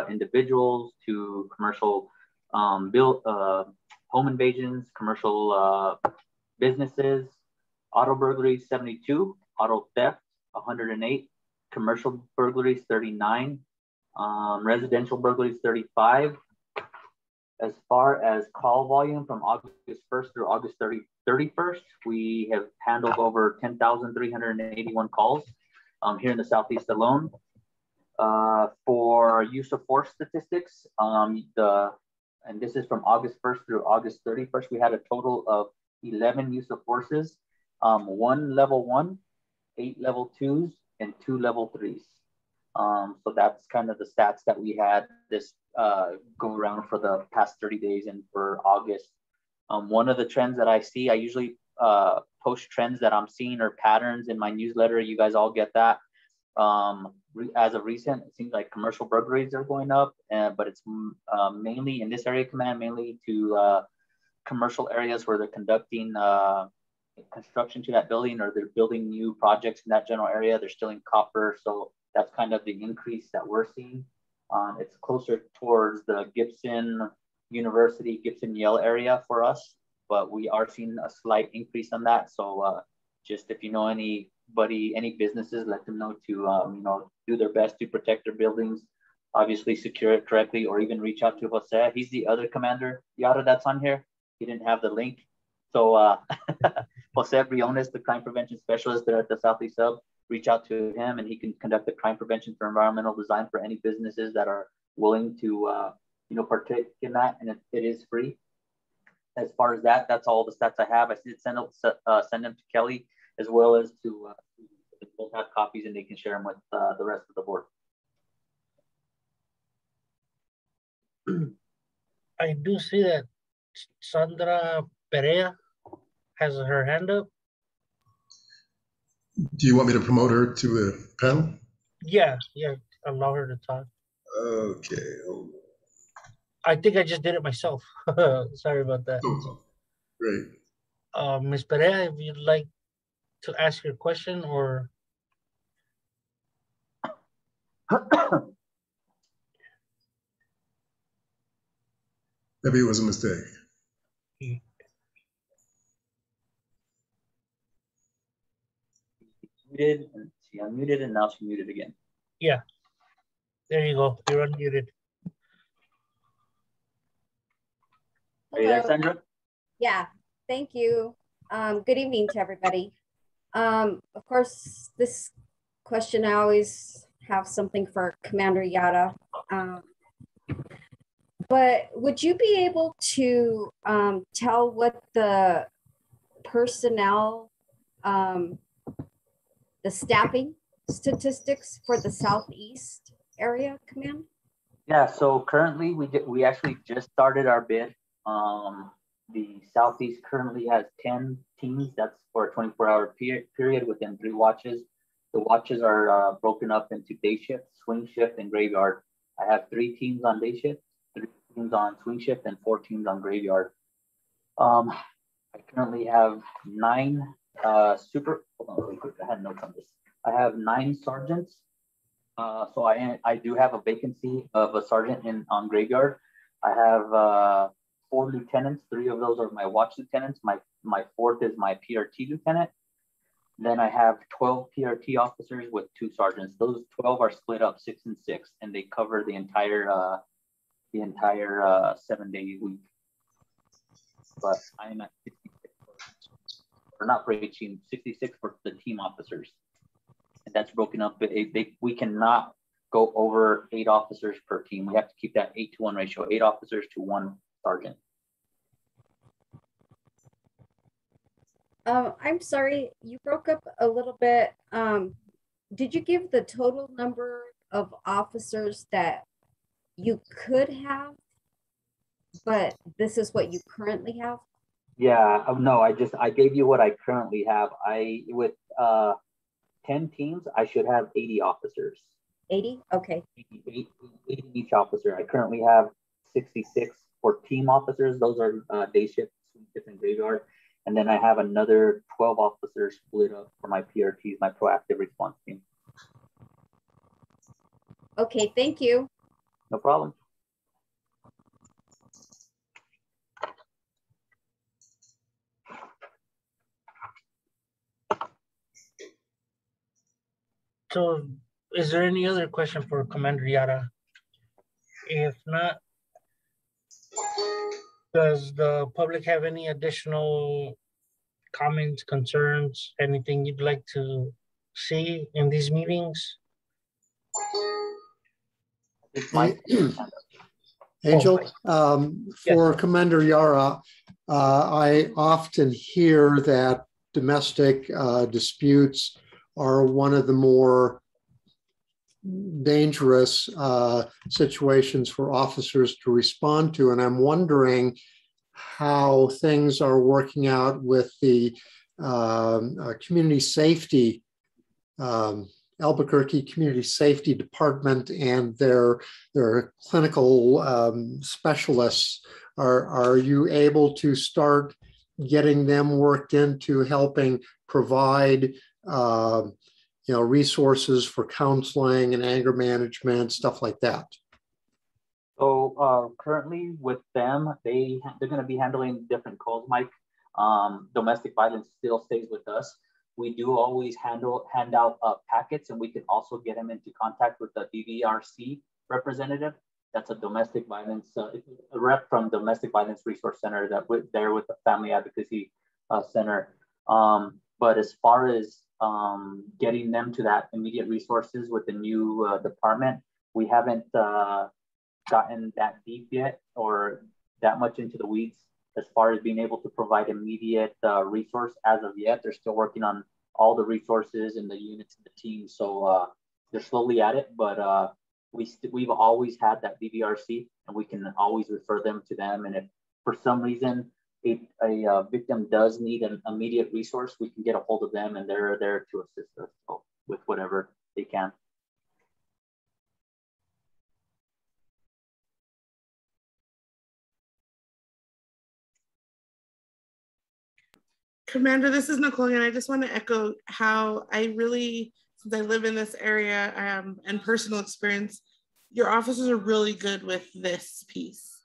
individuals to commercial home invasions, commercial businesses. Auto burglaries, 72. Auto theft, 108. Commercial burglaries, 39. Residential burglaries, 35. As far as call volume from August 1st through August 31st, we have handled over 10,381 calls here in the Southeast alone. For use of force statistics, and this is from August 1st through August 31st, we had a total of 11 use of forces, 1 level 1, 8 level 2s, and 2 level 3s. So that's kind of the stats that we had this go around for the past 30 days and for August. One of the trends that I see, I usually post trends that I'm seeing or patterns in my newsletter. You guys all get that. As of recent, it seems like commercial burglaries are going up, but it's mainly in this area command, mainly to commercial areas where they're conducting construction to that building, or they're building new projects in that general area. They're stealing copper. So that's kind of the increase that we're seeing. It's closer towards the Gibson University, Gibson Yale area for us, but we are seeing a slight increase on that. So just if you know anybody, any businesses, let them know to do their best to protect their buildings, obviously secure it correctly, or even reach out to Jose. He's the other commander, Yara, that's on here. He didn't have the link. So Jose Briones, the crime prevention specialist there at the Southeast Sub, reach out to him and he can conduct the crime prevention for environmental design for any businesses that are willing to partake in that, and it is free. As far as that, that's all the stats I have. I did send them to Kelly as well as to both have copies and they can share them with the rest of the board. I do see that Sandra Perea has her hand up. Do you want me to promote her to the panel? Yeah, allow her to talk. Okay. I think I just did it myself. Sorry about that. Oh, great. Ms. Perea, if you'd like to ask your question or... Maybe it was a mistake. Muted, and she unmuted, and now she muted again. Yeah. There you go. You're unmuted. Are you there, Sandra? Yeah, thank you. Good evening to everybody. Of course, this question, I always have something for Commander Yara. But would you be able to tell what the personnel, the staffing statistics for the Southeast area command? Yeah, so currently we actually just started our bid. The Southeast currently has 10 teams. That's for a 24-hour period within 3 watches. The watches are broken up into day shift, swing shift, and graveyard. I have 3 teams on day shift, 3 teams on swing shift, and 4 teams on graveyard. I currently have 9 hold on really quick, I had notes on this. I have 9 sergeants. So I do have a vacancy of a sergeant on graveyard. I have 4 lieutenants. 3 of those are my watch lieutenants. My 4th is my PRT lieutenant. Then I have 12 PRT officers with 2 sergeants. Those 12 are split up 6 and 6, and they cover the entire 7-day week. But I'm at 66, or not for each team, 66 for the team officers, and that's broken up. We cannot go over 8 officers per team. We have to keep that 8-to-1 ratio, 8 officers to 1 sergeant. I'm sorry, you broke up a little bit. Did you give the total number of officers that you could have, but this is what you currently have? Yeah, no, I gave you what I currently have. With 10 teams, I should have 80 officers. 80? Okay. 80 each officer. I currently have 66 for team officers. Those are day shift, different graveyard. And then I have another 12 officers split up for my PRTs, my proactive response team. Okay, thank you. No problem. So is there any other question for Commander Yara? If not, does the public have any additional comments, concerns, anything you'd like to see in these meetings? Angel, for Commander Yara, I often hear that domestic disputes are one of the more dangerous situations for officers to respond to. And I'm wondering how things are working out with the community safety, Albuquerque Community Safety Department and their clinical specialists. Are you able to start getting them worked into helping provide resources for counseling and anger management, stuff like that? So currently with them, they're going to be handling different calls, Mike. Domestic violence still stays with us. We do always hand out packets, and we can also get them into contact with the DVRC representative. That's a domestic violence, a rep from Domestic Violence Resource Center that there with the Family Advocacy Center. But as far as getting them to that immediate resources with the new department, we haven't gotten that deep yet or that much into the weeds as far as being able to provide immediate resource as of yet. They're still working on all the resources and the units and the team. So they're slowly at it, but we've always had that DVRC, and we can always refer them to them. And if for some reason a victim does need an immediate resource, we can get a hold of them, and they're there to assist us with whatever they can. Commander, this is Nicole, and I just want to echo how I really, since I live in this area and personal experience, your officers are really good with this piece.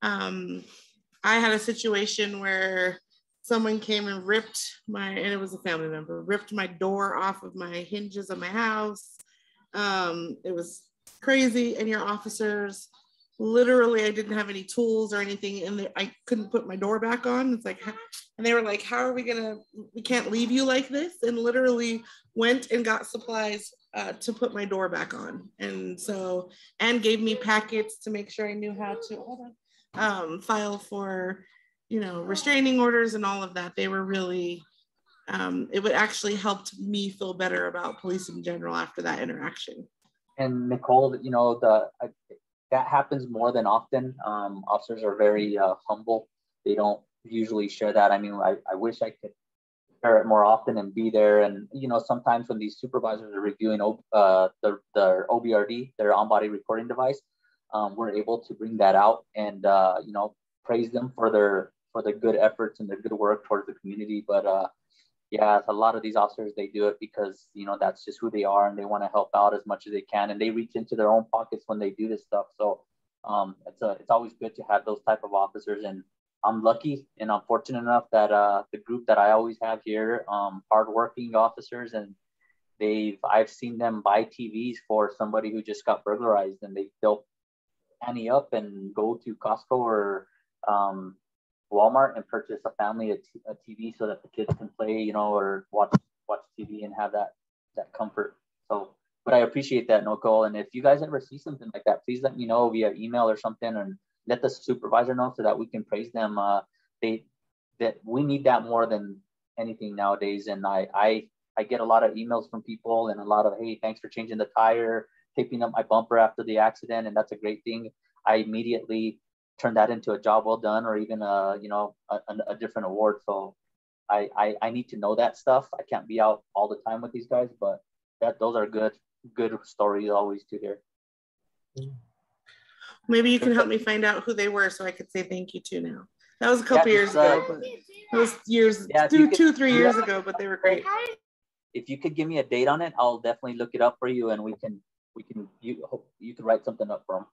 I had a situation where someone came and and it was a family member, ripped my door off of my hinges of my house. It was crazy. And your officers, literally, I didn't have any tools or anything, and I couldn't put my door back on. It's like, and they were like, how are we can't leave you like this. And literally went and got supplies to put my door back on. And gave me packets to make sure I knew how to file for, restraining orders and all of that. They were really, it would actually helped me feel better about police in general after that interaction. And Nicole, that happens more than often. Officers are very humble. They don't usually share that. I mean, I wish I could share it more often and be there. And, sometimes when these supervisors are reviewing their OBRD, their on-body recording device, we're able to bring that out and, praise them for their good efforts and their good work towards the community. But yeah, a lot of these officers, they do it because, that's just who they are, and they want to help out as much as they can, and they reach into their own pockets when they do this stuff. So it's always good to have those type of officers. And I'm lucky and I'm fortunate enough that the group that I always have here, hardworking officers, and I've seen them buy TVs for somebody who just got burglarized, and they'll ante up and go to Costco or Walmart and purchase a family a TV so that the kids can play, or watch TV and have that comfort. So, but I appreciate that, Nicole. And if you guys ever see something like that, please let me know via email or something, and let the supervisor know so that we can praise them. That we need that more than anything nowadays. And I get a lot of emails from people and a lot of, hey, thanks for changing the tire, taping up my bumper after the accident, and that's a great thing. I immediately turn that into a job well done, or even a different award. So I need to know that stuff. I can't be out all the time with these guys, but those are good stories always to hear. Maybe you can help me find out who they were so I could say thank you to now. That was a couple years ago, but it was years, 2-3 years ago, but they were great. If you could give me a date on it, I'll definitely look it up for you, and you could write something up for them.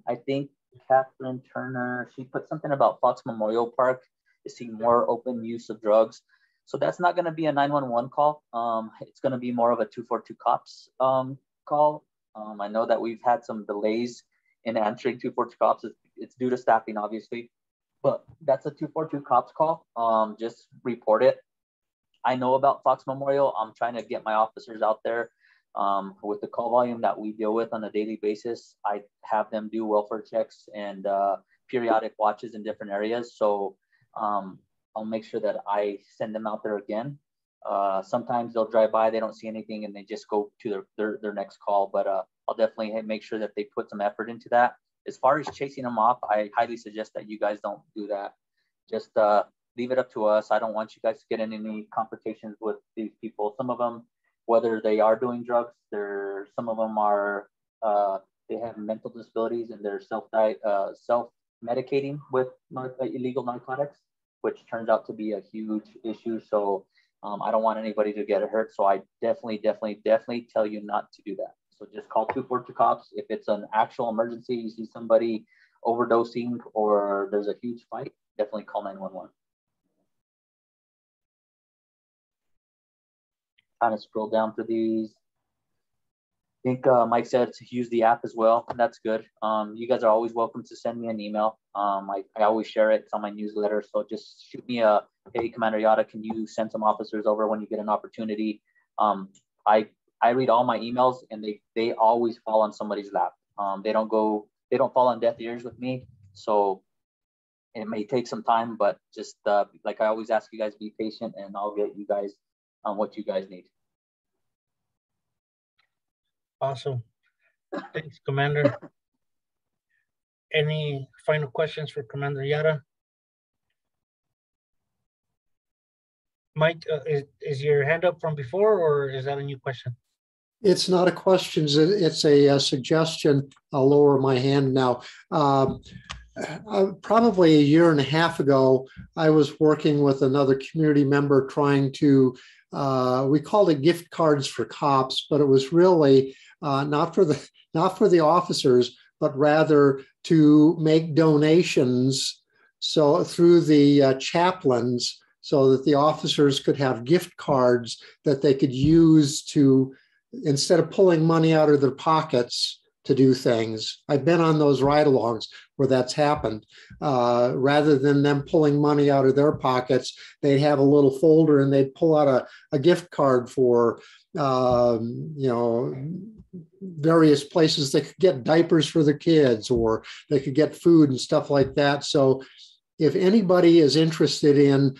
I think Catherine Turner, she put something about Fox Memorial Park is seeing more open use of drugs. So that's not going to be a 911 call. It's going to be more of a 242 cops call. I know that we've had some delays in answering 242 cops. It's due to staffing, obviously, but that's a 242 cops call. Just report it. I know about Fox Memorial. I'm trying to get my officers out there. With the call volume that we deal with on a daily basis, I have them do welfare checks and periodic watches in different areas. So I'll make sure that I send them out there again. Sometimes they'll drive by, they don't see anything, and they just go to their next call. But I'll definitely make sure that they put some effort into that. As far as chasing them off, I highly suggest that you guys don't do that. Just leave it up to us. I don't want you guys to get in any confrontations with these people. Some of them, whether they are doing drugs, some of them are, they have mental disabilities and they're self-medicating with illegal narcotics, which turns out to be a huge issue. So I don't want anybody to get hurt. So I definitely tell you not to do that. So just call 242 cops. If it's an actual emergency, you see somebody overdosing or there's a huge fight, definitely call 911. Kind of scroll down through these. I think Mike said to use the app as well. That's good. You guys are always welcome to send me an email. I always share it. It's on my newsletter. So just shoot me a, hey, Commander Yara, can you send some officers over when you get an opportunity? I read all my emails and they always fall on somebody's lap. They don't fall on deaf ears with me. So it may take some time, but just like I always ask you guys, be patient and I'll get you guys what you guys need. Awesome. Thanks, Commander. Any final questions for Commander Yara? Mike, is your hand up from before or is that a new question? It's not a question, it's a suggestion. I'll lower my hand now. Probably a year and a half ago, I was working with another community member trying to, we called it gift cards for cops, but it was really not for the officers, but rather to make donations so through the chaplains, so that the officers could have gift cards that they could use to, instead of pulling money out of their pockets to do things. I've been on those ride-alongs where that's happened. Rather than them pulling money out of their pockets, they'd have a little folder and they'd pull out a gift card for, various places they could get diapers for their kids, or they could get food and stuff like that. So if anybody is interested in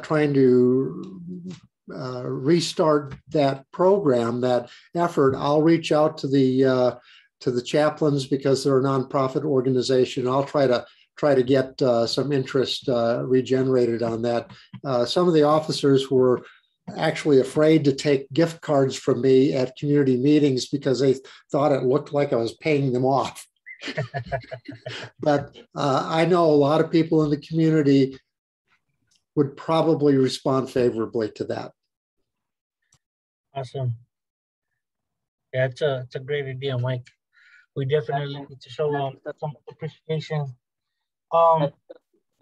trying to restart that program, that effort, I'll reach out to the chaplains, because they're a nonprofit organization. I'll try to get some interest regenerated on that. Some of the officers were actually afraid to take gift cards from me at community meetings because they thought it looked like I was paying them off. But I know a lot of people in the community would probably respond favorably to that. Awesome. Yeah, it's a great idea, Mike. We definitely need to show some appreciation.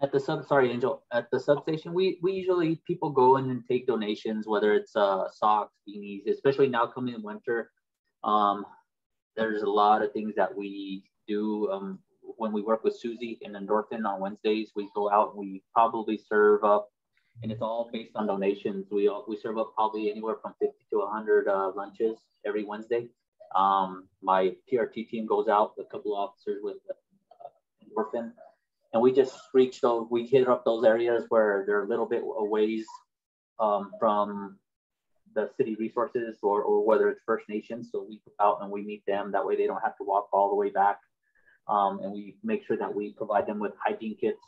At the Angel, at the substation, we usually, people go in and take donations, whether it's socks, beanies, especially now coming in winter. There's a lot of things that we do. When we work with Susie in Endorphin on Wednesdays, we go out and we probably serve up, and it's all based on donations. We serve up probably anywhere from 50 to 100 lunches every Wednesday. My PRT team goes out, a couple of officers with Endorphin, and we just we hit up those areas where they're a little bit a ways from the city resources, or whether it's First Nations. So we go out and we meet them. That way they don't have to walk all the way back. And we make sure that we provide them with hygiene kits.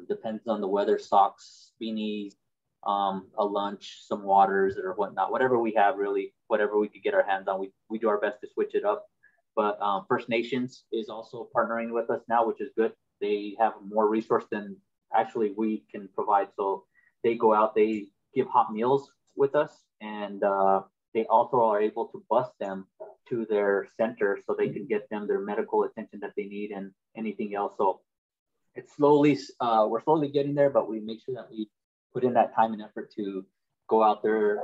Depends on the weather, socks, beanies, a lunch, some waters or whatnot, whatever we have, really, whatever we could get our hands on, we do our best to switch it up. But First Nations is also partnering with us now, which is good. They have more resource than actually we can provide. So they go out, they give hot meals with us, and they also are able to bus them to their center so they can get them their medical attention that they need and anything else. So it's slowly, we're slowly getting there, but we make sure that we put in that time and effort to go out there.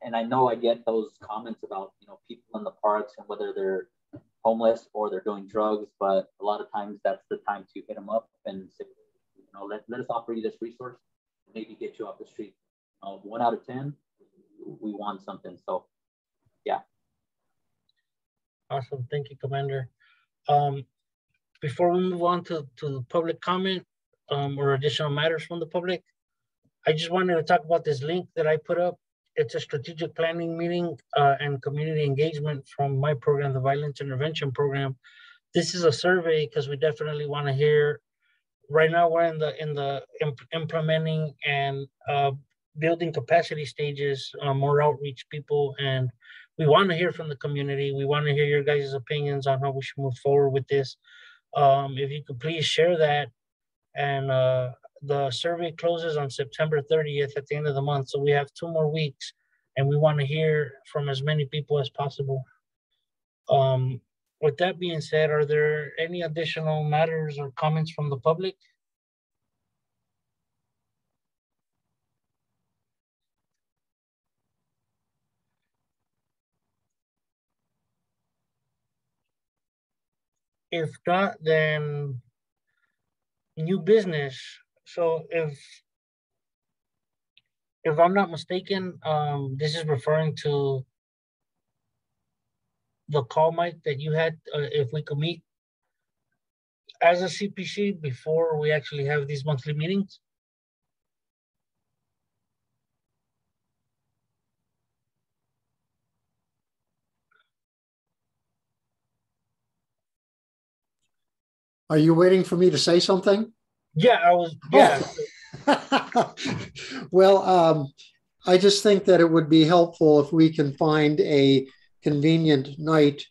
And I know I get those comments about, people in the parks and whether they're homeless or they're doing drugs, but a lot of times that's the time to hit them up and say, let us offer you this resource, maybe get you off the street. 1 out of 10, we want something. So, yeah. Awesome. Thank you, Commander. Before we move on to public comment or additional matters from the public, I just wanted to talk about this link that I put up. It's a strategic planning meeting and community engagement from my program, the Violence Intervention Program. This is a survey because we definitely want to hear. Right now, we're in the implementing and building capacity stages, more outreach people, and we want to hear from the community. We want to hear your guys' opinions on how we should move forward with this. If you could please share that. And the survey closes on September 30th at the end of the month. So we have 2 more weeks and we want to hear from as many people as possible. With that being said, are there any additional matters or comments from the public? If not, then new business. So if I'm not mistaken, this is referring to the call, Mike, that you had, if we could meet as a CPC before we actually have these monthly meetings. Are you waiting for me to say something? Yeah, I was, yeah. Oh. Well, I just think that it would be helpful if we can find a convenient night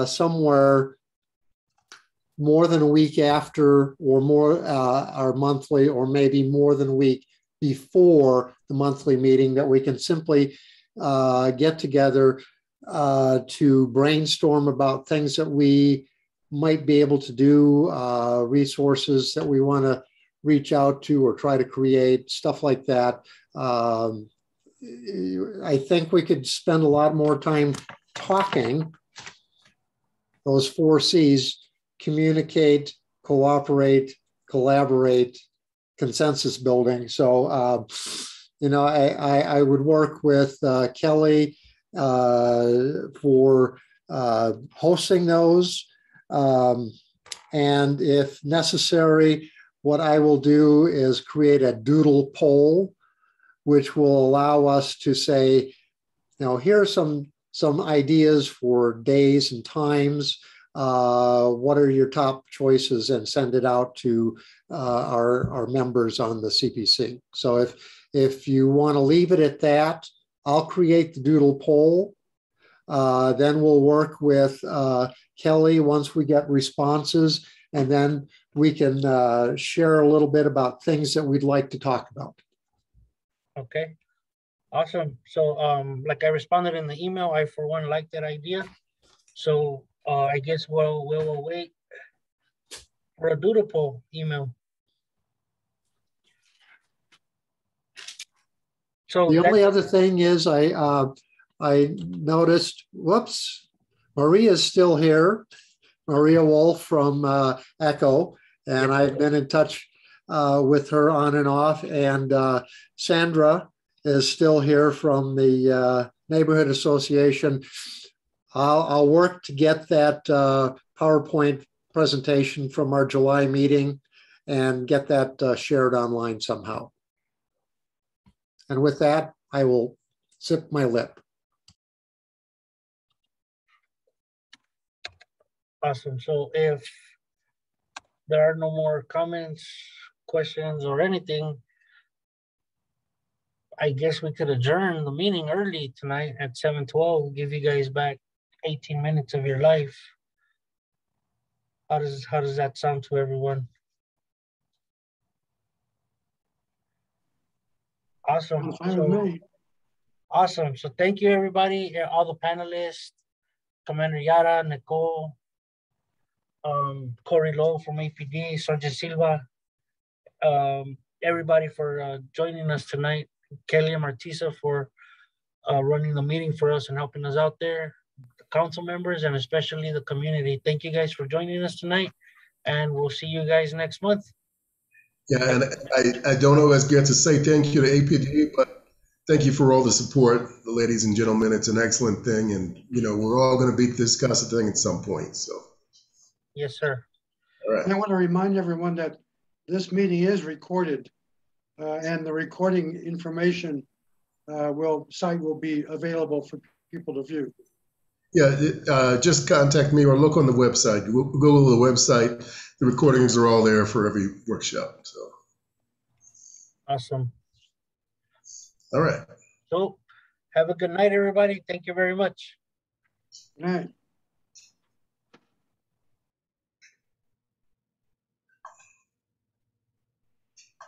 somewhere more than a week after, or more our monthly, or maybe more than a week before the monthly meeting, that we can simply get together, to brainstorm about things that we might be able to do, resources that we want to reach out to or try to create, stuff like that. I think we could spend a lot more time talking. Those 4 C's: communicate, cooperate, collaborate, consensus building. So, you know, I would work with Kelly for hosting those. And if necessary, what I will do is create a doodle poll, which will allow us to say, you know, here are some ideas for days and times. What are your top choices, and send it out to our members on the CPC. So if you want to leave it at that, I'll create the doodle poll. Then we'll work with Kelly once we get responses, and then we can share a little bit about things that we'd like to talk about. Okay, awesome. So like I responded in the email, I for one like that idea. So I guess we'll wait for a doodle poll email. So the only other thing is I noticed, whoops, Maria's still here. Maria Wolf from ECHO, and I've been in touch with her on and off. And Sandra is still here from the Neighborhood Association. I'll work to get that PowerPoint presentation from our July meeting and get that shared online somehow. And with that, I will zip my lip. Awesome. So if there are no more comments, questions, or anything, I guess we could adjourn the meeting early tonight at 7:12. Give you guys back 18 minutes of your life. How does that sound to everyone? Awesome. Awesome. So thank you, everybody, all the panelists, Commander Yara, Nicole, Corey Lowe from APD, Sergeant Silva, everybody for joining us tonight. Kelly and Martisa for running the meeting for us and helping us out there. The council members and especially the community. Thank you guys for joining us tonight, and we'll see you guys next month. Yeah, and I don't always get to say thank you to APD, but thank you for all the support, ladies and gentlemen. It's an excellent thing, and you know we're all going to be discussing thing at some point. So. Yes, sir. All right. And I want to remind everyone that this meeting is recorded, and the recording information site will be available for people to view. Yeah, just contact me or look on the website. Google the website. The recordings are all there for every workshop. So. Awesome. All right. So have a good night, everybody. Thank you very much. Good night.